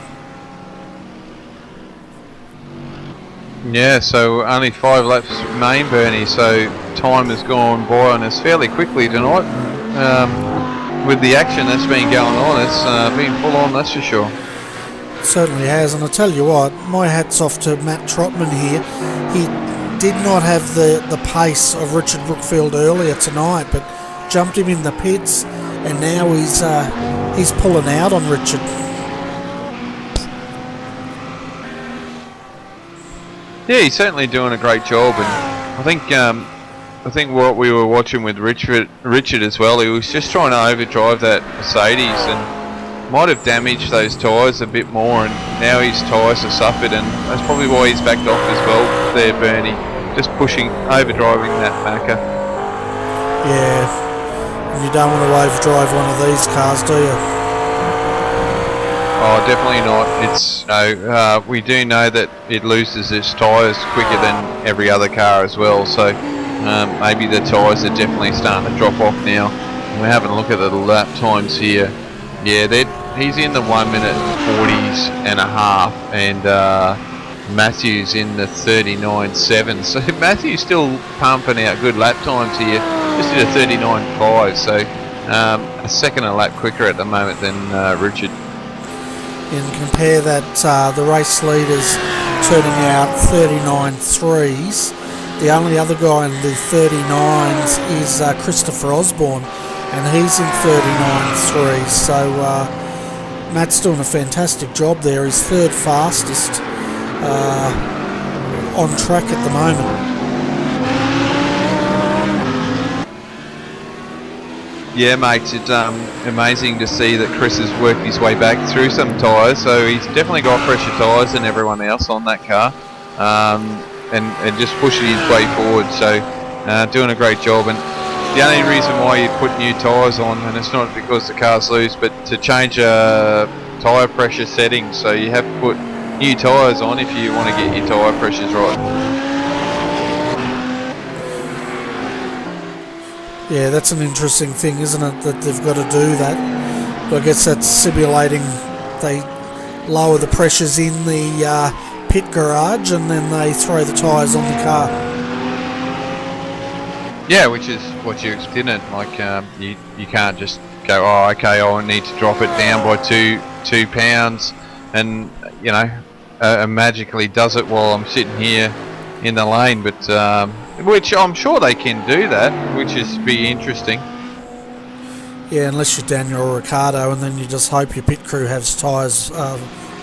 Yeah, so only 5 laps remain, Bernie, so time has gone by on us fairly quickly tonight. With the action that's been going on, it's been full on, that's for sure. Certainly has, and I tell you what, my hat's off to Matt Trotman here. He did not have the pace of Richard Brookfield earlier tonight, but jumped him in the pits, and now he's pulling out on Richard. Yeah, he's certainly doing a great job, and I think what we were watching with Richard as well, he was just trying to overdrive that Mercedes and might have damaged those tyres a bit more, and now his tyres have suffered, and that's probably why he's backed off as well there, Bernie. Just pushing, overdriving that Macca. Yeah, and you don't want to overdrive one of these cars, do you? Oh, definitely not. It's we do know that it loses its tyres quicker than every other car as well, so maybe the tyres are definitely starting to drop off now. We're having a look at the lap times here. Yeah, he's in the 1 minute 40s and a half, and Matthew's in the 39.7. So Matthew's still pumping out good lap times here. Just did a 39.5, so a second a lap quicker at the moment than Richard. And compare that, the race leaders turning out 39.3s. The only other guy in the 39s is Christopher Osborne, and he's in 39.3. So Matt's doing a fantastic job there. He's 3rd fastest on track at the moment. Yeah, mate, it's amazing to see that Chris has worked his way back through some tyres, so he's definitely got fresher tyres than everyone else on that car, and just pushing his way forward, so doing a great job. And the only reason why you put new tyres on, and it's not because the car's loose, but to change tyre pressure settings, so you have to put new tyres on if you want to get your tyre pressures right. Yeah, that's an interesting thing, isn't it, that they've got to do that. But I guess that's simulating, they lower the pressures in the pit garage and then they throw the tyres on the car. Yeah, which is what you expect, isn't it? Like, you can't just go, oh, okay, I need to drop it down by two pounds, and, you know, magically does it while I'm sitting here in the lane, but which I'm sure they can do that, which is be interesting. Yeah, unless you're Daniel Ricciardo, and then you just hope your pit crew has tyres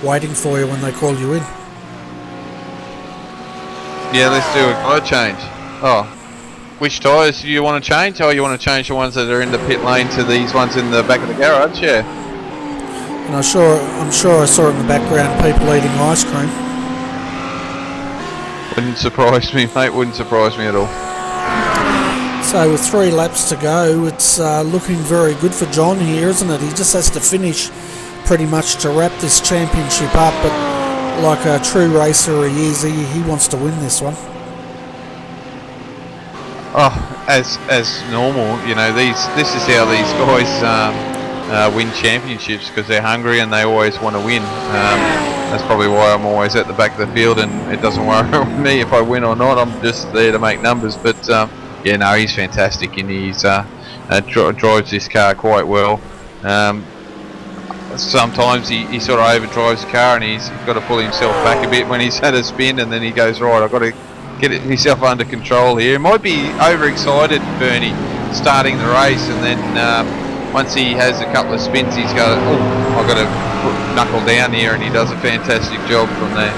waiting for you when they call you in. Yeah, let's do a tyre change. Oh, which tyres do you want to change? Oh, you want to change the ones that are in the pit lane to these ones in the back of the garage? Yeah. And I'm sure I saw in the background people eating ice cream. Wouldn't surprise me, mate. Wouldn't surprise me at all. So with 3 laps to go, it's looking very good for John here, isn't it? He just has to finish pretty much to wrap this championship up, but like a true racer he is, he wants to win this one. Oh, as normal, you know, this is how these guys win championships, because they're hungry and they always want to win. That's probably why I'm always at the back of the field, and it doesn't worry me if I win or not. I'm just there to make numbers. But yeah, no, he's fantastic, and he's drives this car quite well. Sometimes he sort of overdrives the car, and he's got to pull himself back a bit when he's had a spin, and then he goes, right, I've got to get himself under control here. He might be overexcited, Bernie, starting the race, and then once he has a couple of spins, he's got, oh, I've got to knuckle down here, and he does a fantastic job from there.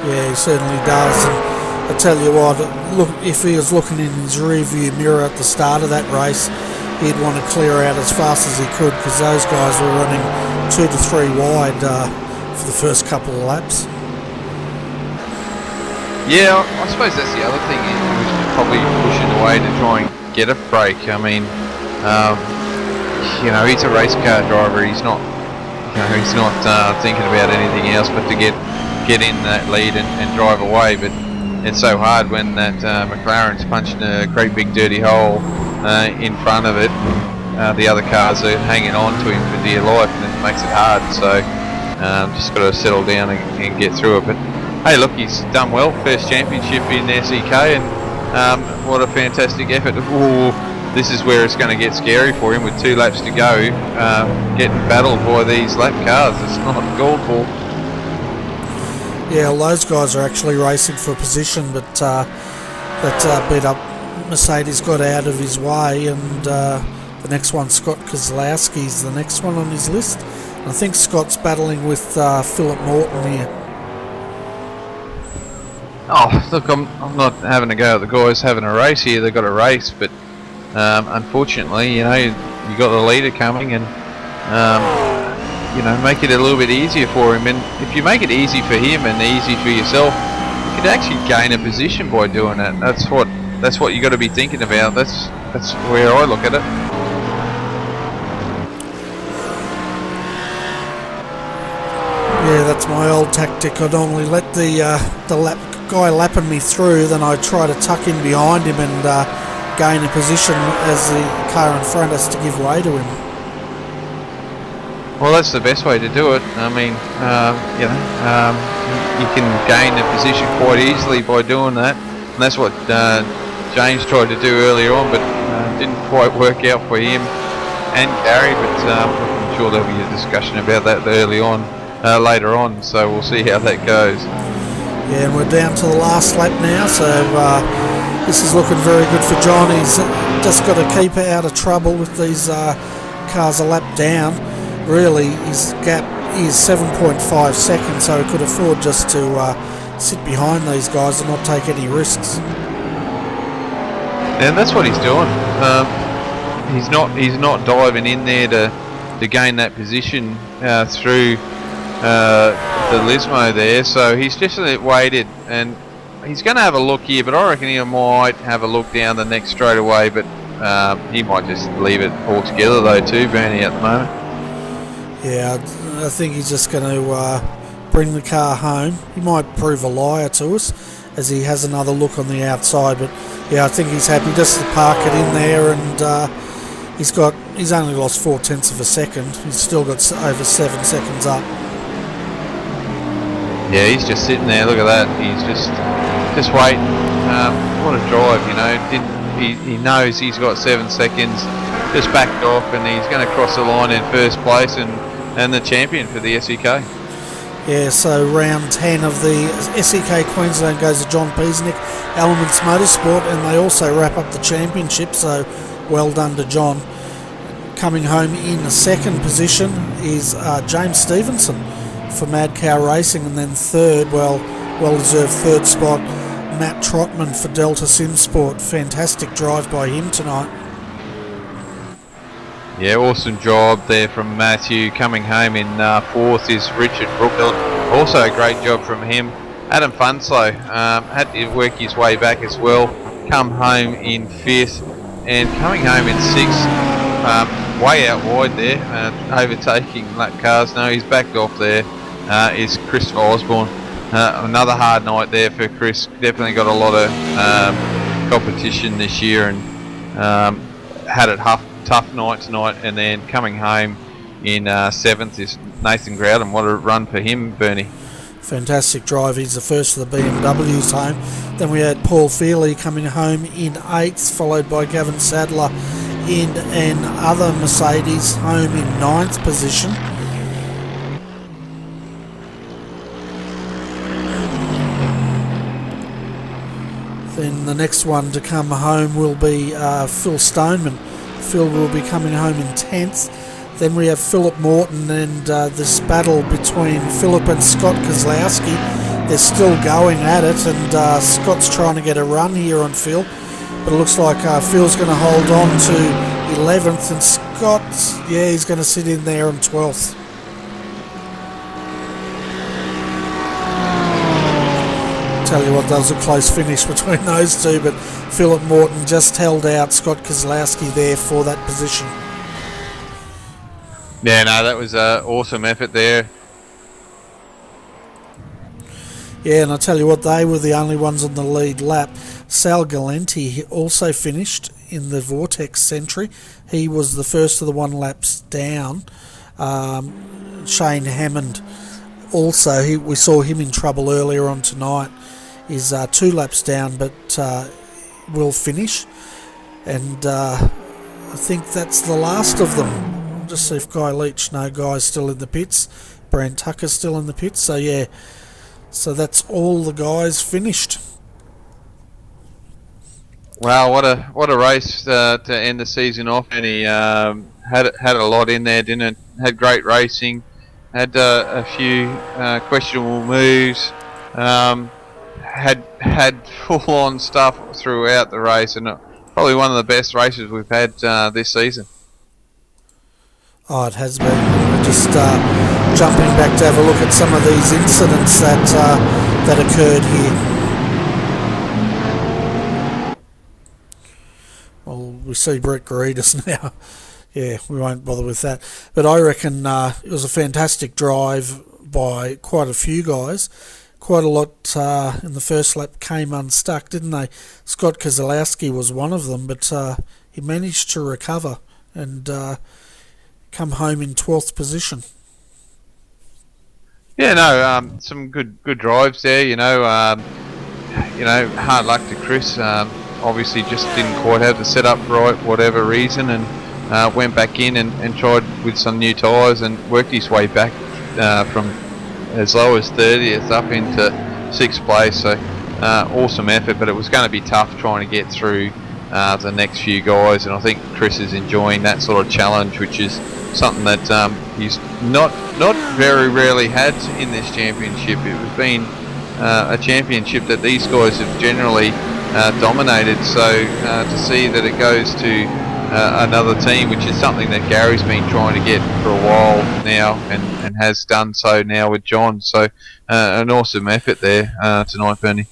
Yeah, he certainly does. And I tell you what, look, if he was looking in his rear-view mirror at the start of that race, he'd want to clear out as fast as he could, because those guys were running 2 to 3 wide for the first couple of laps. Yeah, I suppose that's the other thing. He was probably pushing away to try and get a break. I mean, you know, he's a race car driver. He's not, you know, he's not thinking about anything else but to get in that lead and drive away. But it's so hard when that McLaren's punching a great big dirty hole in front of it. The other cars are hanging on to him for dear life, and it makes it hard. So just got to settle down and get through it. But hey, look, he's done well. First championship in SEK, and what a fantastic effort. Ooh, this is where it's going to get scary for him with 2 laps to go, getting battled by these lap cars. It's not called for. Yeah, well, those guys are actually racing for position, but that beat up Mercedes got out of his way, and the next one, Scott Kozlowski's the next one on his list. And I think Scott's battling with Philip Morton here. Oh, look, I'm not having a go at the guys having a race here. They've got a race, but unfortunately, you know, you got the leader coming, and you know, make it a little bit easier for him. And if you make it easy for him and easy for yourself, you could actually gain a position by doing that. That's what you got to be thinking about. That's where I look at it. Yeah, that's my old tactic. I'd normally let the guy lapping me through, then I try to tuck in behind him and gain a position as the car in front has to give way to him. Well, that's the best way to do it. I mean, you know, you can gain a position quite easily by doing that, and that's what James tried to do earlier on, but didn't quite work out for him and Gary. But I'm sure there'll be a discussion about that early on, later on. So we'll see how that goes. Yeah, and we're down to the last lap now, so this is looking very good for John. He's just got to keep out of trouble with these cars a lap down. Really, his gap is 7.5 seconds, so he could afford just to sit behind these guys and not take any risks. And that's what he's doing. He's not diving in there to gain that position through the Lismo there, so he's just waited, and he's going to have a look here, but I reckon he might have a look down the next straight away, but he might just leave it altogether though too, Bernie, at the moment. Yeah, I think he's just going to bring the car home. He might prove a liar to us as he has another look on the outside, but yeah, I think he's happy just to park it in there, and he's only lost 0.4 of a second. He's still got over 7 seconds up. Yeah, he's just sitting there. Look at that. He's just waiting. What a drive, you know. He knows he's got 7 seconds. Just backed off, and he's going to cross the line in first place and the champion for the SEK. Yeah, so round 10 of the SEK Queensland goes to John Peasnick, Elements Motorsport, and they also wrap up the championship. So well done to John. Coming home in the second position is James Stevenson for Mad Cow Racing, and then third, well-deserved third spot, Matt Trotman for Delta Sim Sport. Fantastic drive by him tonight. Yeah, awesome job there from Matthew. Coming home in fourth is Richard Brookfield. Also a great job from him. Adam Funslow had to work his way back as well, come home in 5th, and coming home in 6th, way out wide there, overtaking lap cars. No, he's backed off there, is Christopher Osborne. Another hard night there for Chris. Definitely got a lot of competition this year, and had a tough night tonight, and then coming home in 7th is Nathan Growden. What a run for him, Bernie. Fantastic drive. He's the first of the BMWs home. Then we had Paul Feely coming home in 8th, followed by Gavin Sadler in another Mercedes home in 9th position. Then the next one to come home will be Phil Stoneman. Phil will be coming home in 10th. Then we have Philip Morton and this battle between Philip and Scott Kozlowski. They're still going at it, and Scott's trying to get a run here on Phil. But it looks like Phil's going to hold on to 11th, and Scott, yeah, he's going to sit in there on 12th. Tell you what, that was a close finish between those two, but Philip Morton just held out Scott Kozlowski there for that position. Yeah, no, that was an awesome effort there. Yeah, and I tell you what, they were the only ones on the lead lap. Sal Galenti also finished in the Vortex Century. He was the first of the 1 laps down. Shane Hammond also, we saw him in trouble earlier on tonight. Is 2 laps down, but will finish. And I think that's the last of them. Just see if Guy Leach, no, Guy's still in the pits. Brant Tucker's still in the pits. So yeah, so that's all the guys finished. Wow, what a race to end the season off. And he had a lot in there, didn't it? Had great racing, had a few questionable moves, had full on stuff throughout the race, and probably one of the best races we've had this season. Oh, it has been. We're just jumping back to have a look at some of these incidents that occurred here. Well, we see Brett Garidas now. Yeah, we won't bother with that. But I reckon it was a fantastic drive by quite a few guys. Quite a lot in the first lap came unstuck, didn't they? Scott Kozlowski was one of them, but he managed to recover and come home in 12th position. Yeah, no, some good drives there. Hard luck to Chris. Obviously, just didn't quite have the setup right, whatever reason, and went back in and tried with some new tyres and worked his way back from as low as 30th up into 6th place. So awesome effort, but it was going to be tough trying to get through the next few guys, and I think Chris is enjoying that sort of challenge, which is something that he's not very rarely had in this championship. It has been a championship that these guys have generally dominated, so to see that it goes to another team, which is something that Gary's been trying to get for a while now, and has done so now with John. So an awesome effort there tonight, Bernie.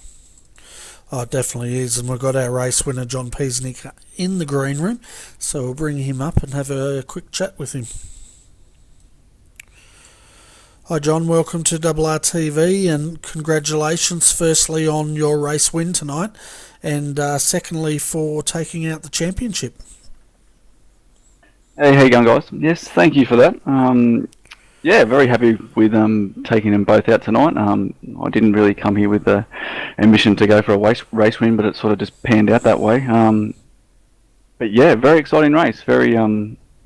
Oh, it definitely is, and we've got our race winner John Peasnick in the green room, so we'll bring him up and have a quick chat with him. Hi John, welcome to RRTV, and congratulations firstly on your race win tonight, and secondly for taking out the championship. Hey, how you going, guys? Yes, thank you for that. Yeah, very happy with taking them both out tonight. I didn't really come here with the ambition to go for a race win, but it sort of just panned out that way. But yeah, very exciting race. Very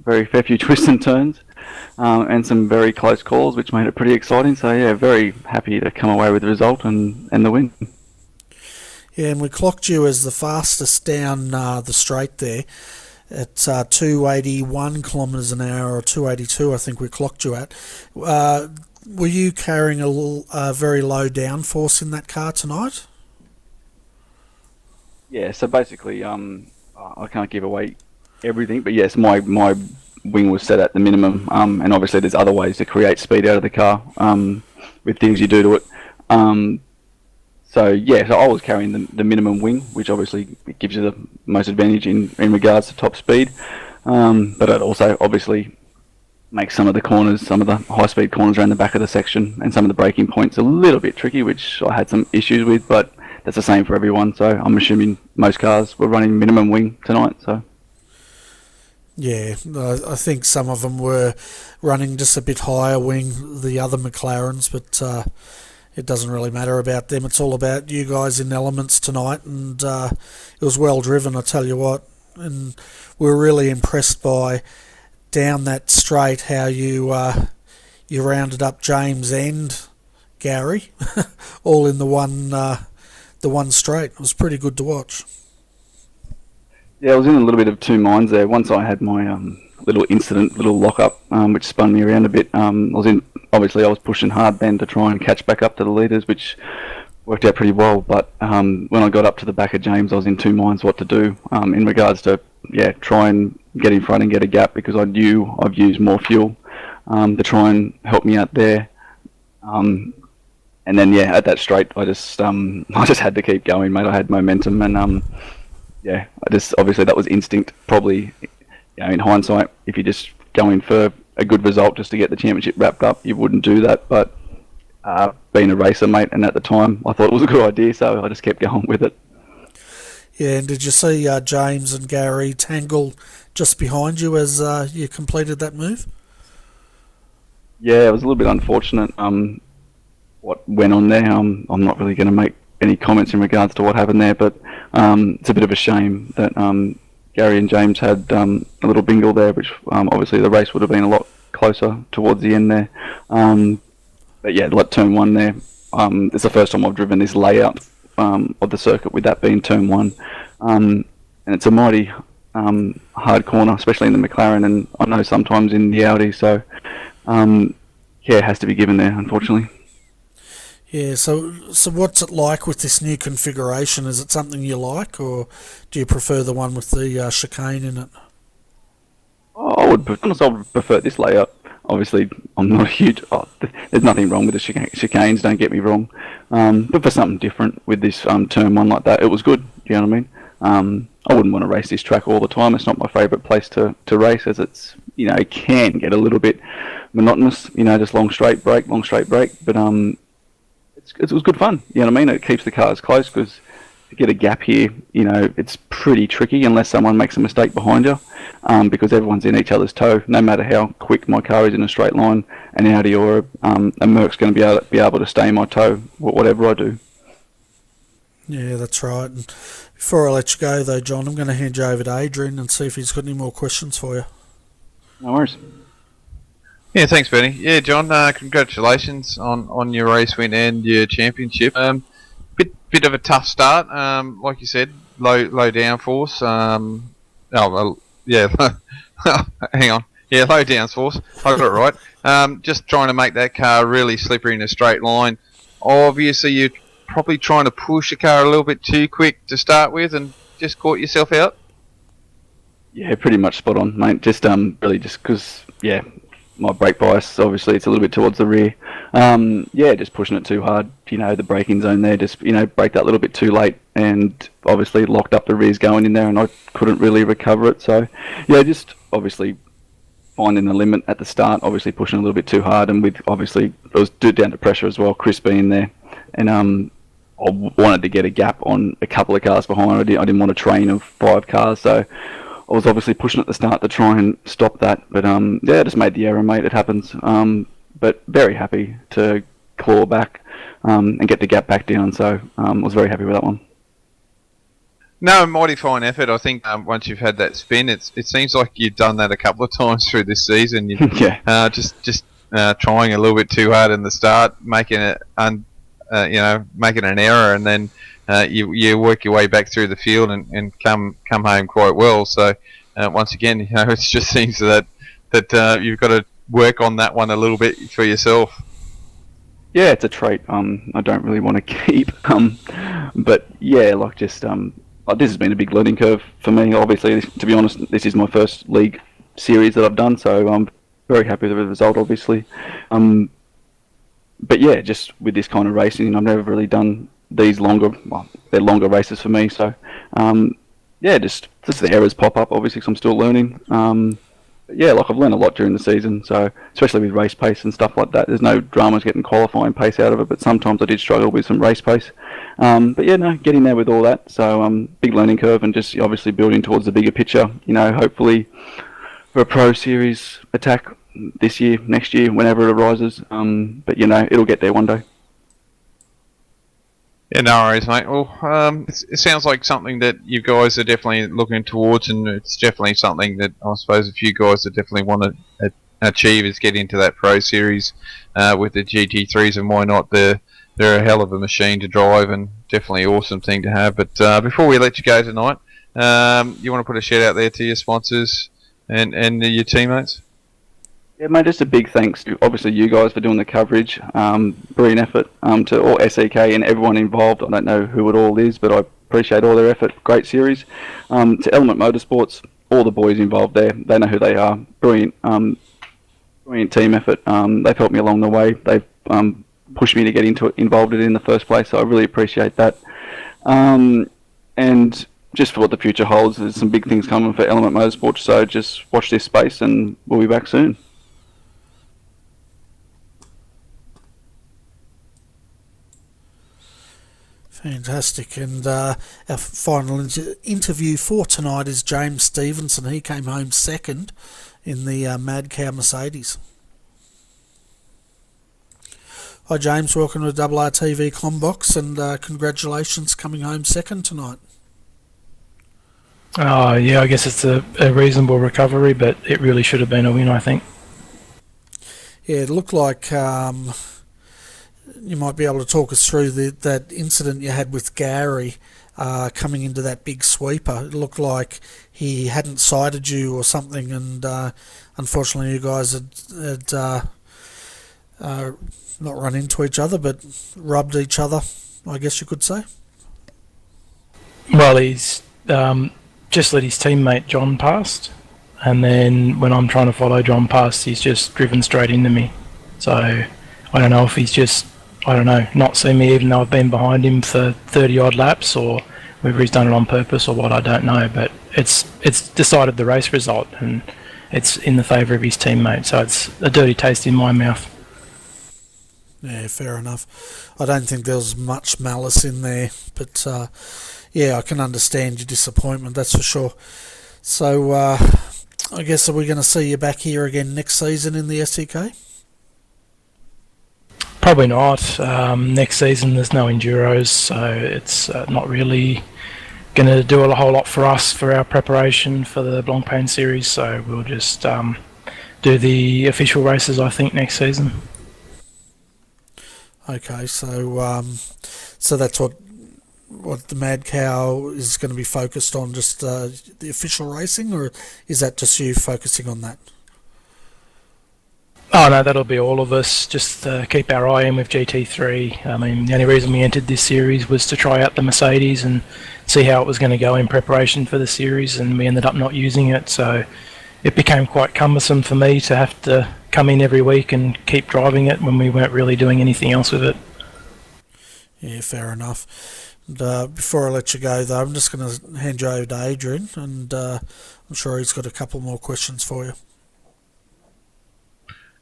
fair few twists and turns, and some very close calls, which made it pretty exciting. So yeah, very happy to come away with the result and the win. Yeah, and we clocked you as the fastest down the straight there. At 281 kilometres an hour, or 282 I think we clocked you at. Were you carrying a very low downforce in that car tonight? Yeah, so basically I can't give away everything, but yes, my wing was set at the minimum, and obviously there's other ways to create speed out of the car with things you do to it. So yeah, so I was carrying the minimum wing, which obviously gives you the most advantage in regards to top speed. But it also obviously makes some of the corners, some of the high-speed corners around the back of the section, and some of the braking points a little bit tricky, which I had some issues with. But that's the same for everyone. So I'm assuming most cars were running minimum wing tonight. So. Yeah, I think some of them were running just a bit higher wing, the other McLarens, but it doesn't really matter about them. It's all about you guys in elements tonight, and it was well driven, I tell you what. And we were really impressed by down that straight how you rounded up James and Gary all in the one straight. It was pretty good to watch. Yeah, I was in a little bit of two minds there. Once I had my little incident, little lock-up, which spun me around a bit. I was pushing hard then to try and catch back up to the leaders, which worked out pretty well. But when I got up to the back of James, I was in two minds what to do in regards to try and get in front and get a gap, because I knew I've used more fuel to try and help me out there. And then at that straight, I just had to keep going, mate. I had momentum, and obviously that was instinct. Probably, in hindsight, if you just go in for a good result just to get the championship wrapped up, you wouldn't do that. But being a racer, mate, and at the time I thought it was a good idea, so I just kept going with it. Yeah, and did you see James and Gary tangle just behind you as you completed that move? Yeah, it was a little bit unfortunate what went on there. I'm not really going to make any comments in regards to what happened there, but it's a bit of a shame that Gary and James had a little bingle there, which obviously the race would have been a lot closer towards the end there. But yeah, like turn one there, it's the first time I've driven this layout of the circuit, with that being turn one, and it's a mighty hard corner, especially in the McLaren, and I know sometimes in the Audi, so care has to be given there, unfortunately. Yeah, so what's it like with this new configuration? Is it something you like, or do you prefer the one with the chicane in it? I would prefer this layout. Obviously, I'm not a huge... there's nothing wrong with the chicanes, don't get me wrong. But for something different with this turn one like that, it was good, you know what I mean? I wouldn't want to race this track all the time. It's not my favourite place to race, as it's, it can get a little bit monotonous, just long straight break. But it was good fun, you know what I mean? It keeps the cars close, because to get a gap here, it's pretty tricky unless someone makes a mistake behind you, because everyone's in each other's tow. No matter how quick my car is in a straight line, an Audi or a Merc's going to be able to stay in my tow, whatever I do. Yeah, that's right. And before I let you go, though, John, I'm going to hand you over to Adrian and see if he's got any more questions for you. No worries. Yeah, thanks, Benny. Yeah, John, congratulations on your race win and your championship. Bit of a tough start, like you said, low downforce. Hang on. Yeah, low downforce. I got it right. Just trying to make that car really slippery in a straight line. Obviously, you're probably trying to push the car a little bit too quick to start with, and just caught yourself out. Yeah, pretty much spot on, mate. Just really just because my brake bias, obviously it's a little bit towards the rear. Just pushing it too hard, the braking zone there, just, brake that little bit too late, and obviously locked up the rears going in there, and I couldn't really recover it. So, just obviously finding the limit at the start, obviously pushing a little bit too hard, and with, obviously, it was down to pressure as well, Chris being there, and I wanted to get a gap on a couple of cars behind. I didn't want a train of 5 cars, so I was obviously pushing at the start to try and stop that, but I just made the error, mate. It happens. But very happy to claw back and get the gap back down. So I was very happy with that one. No, mighty fine effort. I think once you've had that spin, it seems like you've done that a couple of times through this season. You, just trying a little bit too hard in the start, making it making an error, and then you work your way back through the field and come home quite well. So once again, it just seems that you've got to work on that one a little bit for yourself. Yeah, it's a trait I don't really want to keep. But this has been a big learning curve for me. Obviously, to be honest, this is my first league series that I've done, so I'm very happy with the result, obviously. But yeah, just with this kind of racing, I've never really done these they're longer races for me. So yeah, just the errors pop up obviously 'cause I'm still learning. Yeah, like I've learned a lot during the season, so especially with race pace and stuff like that. There's no dramas getting qualifying pace out of it, but sometimes I did struggle with some race pace. But yeah, no, getting there with all that. So big learning curve, and just obviously building towards the bigger picture. You know, hopefully for a Pro Series attack this year, next year, whenever it arises. But you know, it'll get there one day. Yeah, no worries, mate. Well, it sounds like something that you guys are definitely looking towards, and it's definitely something that I suppose a few guys that definitely want to achieve is get into that Pro Series with the GT3s, and why not? They're a hell of a machine to drive, and definitely an awesome thing to have. But before we let you go tonight, you want to put a shout out there to your sponsors and your teammates? Yeah, mate, just a big thanks to obviously you guys for doing the coverage. Brilliant effort to all SEK and everyone involved. I don't know who it all is, but I appreciate all their effort. Great series. To Element Motorsports, all the boys involved there, they know who they are. Brilliant, brilliant team effort. They've helped me along the way. They've pushed me to get involved in it in the first place, so I really appreciate that. And just for what the future holds, there's some big things coming for Element Motorsports, so just watch this space and we'll be back soon. Fantastic. And our final interview for tonight is James Stevenson. He came home second in the Mad Cow Mercedes. Hi James, welcome to RRTV Combox, and congratulations coming home second tonight. Yeah, I guess it's a reasonable recovery, but it really should have been a win, I think. Yeah, it looked like you might be able to talk us through that incident you had with Gary coming into that big sweeper. It looked like he hadn't sighted you or something, and unfortunately you guys had not run into each other, but rubbed each other, I guess you could say. Well, he's just let his teammate John past, and then when I'm trying to follow John past, he's just driven straight into me. So I don't know if he's just, not seen me even though I've been behind him for 30 odd laps, or whether he's done it on purpose or what, I don't know. But it's decided the race result, and it's in the favour of his teammate, so it's a dirty taste in my mouth. Yeah, fair enough. I don't think there was much malice in there, but yeah, I can understand your disappointment, that's for sure. So I guess, are we going to see you back here again next season in the SEK? Probably not. Next season there's no Enduros, so it's not really going to do a whole lot for us for our preparation for the Blancpain series, so we'll just do the official races, I think, next season. Okay, so so that's what the Mad Cow is going to be focused on, just the official racing, or is that just you focusing on that? Oh no, that'll be all of us, just keep our eye in with GT3. I mean, the only reason we entered this series was to try out the Mercedes and see how it was going to go in preparation for the series, and we ended up not using it, so it became quite cumbersome for me to have to come in every week and keep driving it when we weren't really doing anything else with it. Yeah, fair enough. And, before I let you go though, I'm just going to hand you over to Adrian, and I'm sure he's got a couple more questions for you.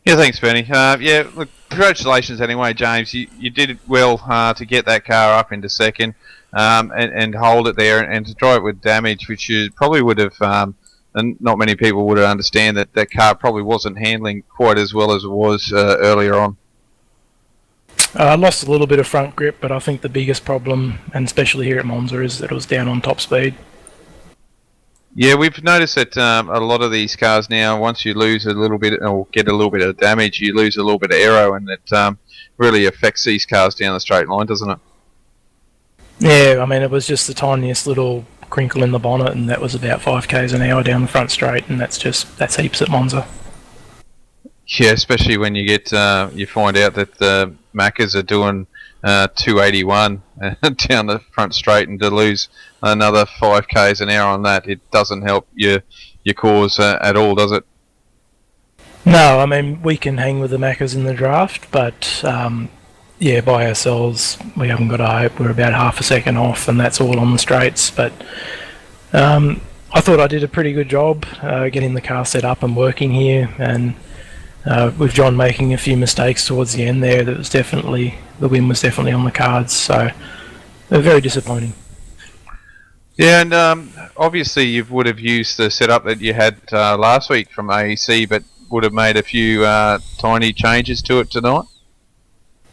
Yeah, thanks, Bernie. Yeah, look, congratulations anyway, James. You did well to get that car up into second and hold it there, and to drive it with damage, which you probably would have, and not many people would understand that car probably wasn't handling quite as well as it was earlier on. I lost a little bit of front grip, but I think the biggest problem, and especially here at Monza, is that it was down on top speed. Yeah, we've noticed that a lot of these cars now, once you lose a little bit or get a little bit of damage, you lose a little bit of aero, and it really affects these cars down the straight line, doesn't it? Yeah, I mean, it was just the tiniest little crinkle in the bonnet, and that was about 5 k's an hour down the front straight, and that's heaps at Monza. Yeah, especially when you get you find out that the Maccas are doing 281 down the front straight, and to lose another 5 k's an hour on that, it doesn't help your cause at all, does it? No, I mean, we can hang with the Maccas in the draft, but yeah, by ourselves, we haven't got a hope. We're about half a second off, and that's all on the straights. But I thought I did a pretty good job getting the car set up and working here, and with John making a few mistakes towards the end there, that was definitely, the win was definitely on the cards. So very disappointing. Yeah, and obviously you would have used the setup that you had last week from AEC, but would have made a few tiny changes to it tonight.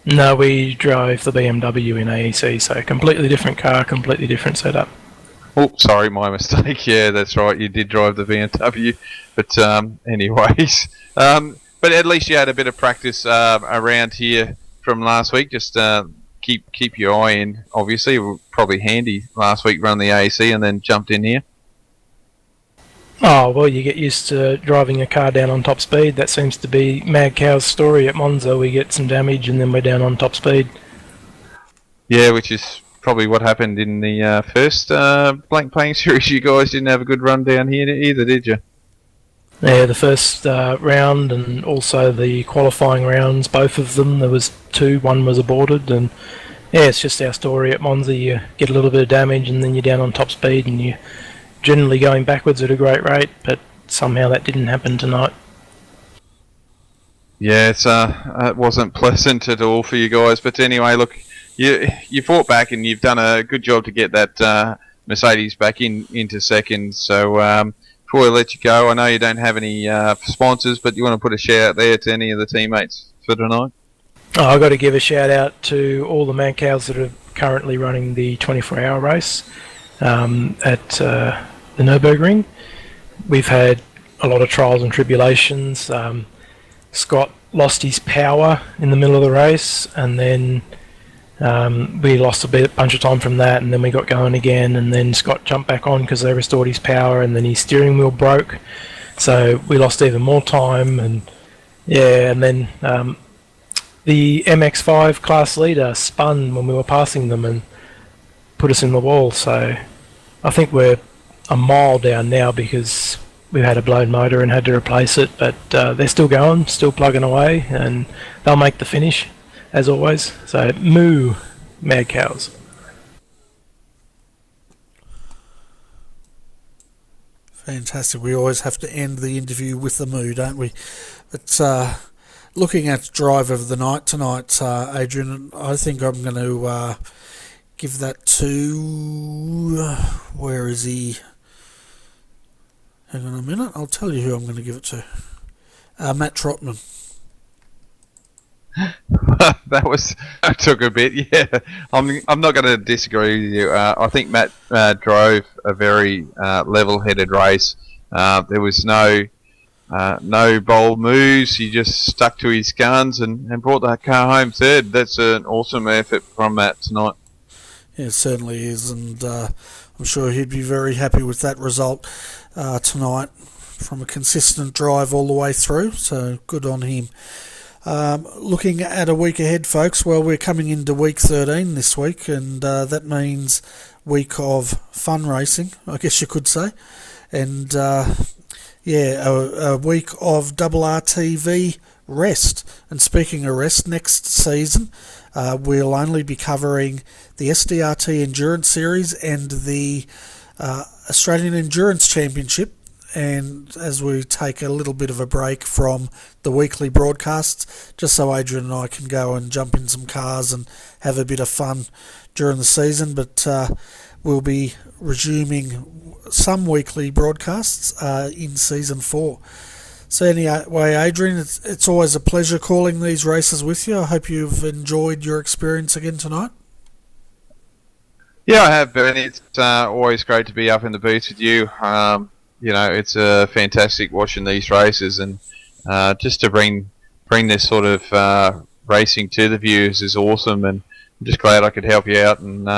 No, we drove the BMW in AEC, so completely different car, completely different setup. Oh, sorry, my mistake. Yeah, that's right. You did drive the BMW, but anyways, but at least you had a bit of practice around here from last week. Just keep your eye in. Obviously, it was probably handy last week run the AEC and then jumped in here. Oh, well, you get used to driving a car down on top speed. That seems to be Mad Cow's story at Monza. We get some damage and then we're down on top speed. Yeah, which is probably what happened in the first blank playing series. You guys didn't have a good run down here either, did you? Yeah, the first round and also the qualifying rounds, both of them, there was two, one was aborted, and yeah, it's just our story at Monza. You get a little bit of damage and then you're down on top speed and you're generally going backwards at a great rate, but somehow that didn't happen tonight. Yeah, it wasn't pleasant at all for you guys, but anyway, look, you fought back and you've done a good job to get that Mercedes back into second, so before I let you go, I know you don't have any sponsors, but you want to put a shout out there to any of the teammates for tonight? Oh, I've got to give a shout out to all the Mad Cows that are currently running the 24-hour race at the Nürburgring. We've had a lot of trials and tribulations. Scott lost his power in the middle of the race, and then we lost a bunch of time from that, and then we got going again, and then Scott jumped back on because they restored his power, and then his steering wheel broke, so we lost even more time. And yeah, and then the MX5 class leader spun when we were passing them and put us in the wall, so I think we're a mile down now because we've had a blown motor and had to replace it, but they're still going, still plugging away, and they'll make the finish as always. So moo, Mad Cows. Fantastic. We always have to end the interview with the moo, don't we? But looking at driver of the night tonight, Adrian, I think I'm going to give that to... where is he? Hang on a minute, I'll tell you who I'm going to give it to. Matt Trotman. that took a bit. Yeah, I'm not going to disagree with you. I think Matt drove a very level-headed race. There was no bold moves. He just stuck to his guns and brought that car home third. That's an awesome effort from Matt tonight. Yeah, it certainly is, and I'm sure he'd be very happy with that result tonight from a consistent drive all the way through. So good on him. Looking at a week ahead, folks, well, we're coming into week 13 this week, and that means week of fun racing, I guess you could say. And a week of RRTV rest. And speaking of rest, next season we'll only be covering the SDRT Endurance Series and the Australian Endurance Championship, and as we take a little bit of a break from the weekly broadcasts, just so Adrian and I can go and jump in some cars and have a bit of fun during the season. But we'll be resuming some weekly broadcasts in season 4. So anyway, Adrian, it's always a pleasure calling these races with you. I hope you've enjoyed your experience again tonight. Yeah, I have, Ben. It's always great to be up in the booth with you. It's fantastic watching these races, and just to bring this sort of racing to the viewers is awesome. And I'm just glad I could help you out, and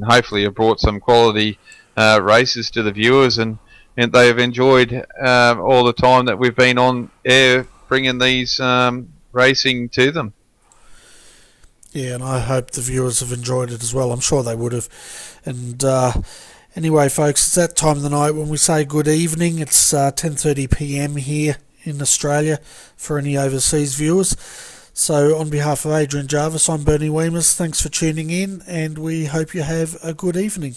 hopefully have brought some quality races to the viewers, and they have enjoyed all the time that we've been on air bringing these racing to them. Yeah, and I hope the viewers have enjoyed it as well. I'm sure they would have. And anyway, folks, it's that time of the night when we say good evening. It's 10:30 p.m. here in Australia for any overseas viewers. So on behalf of Adrian Jarvis, I'm Bernie Weemers. Thanks for tuning in, and we hope you have a good evening.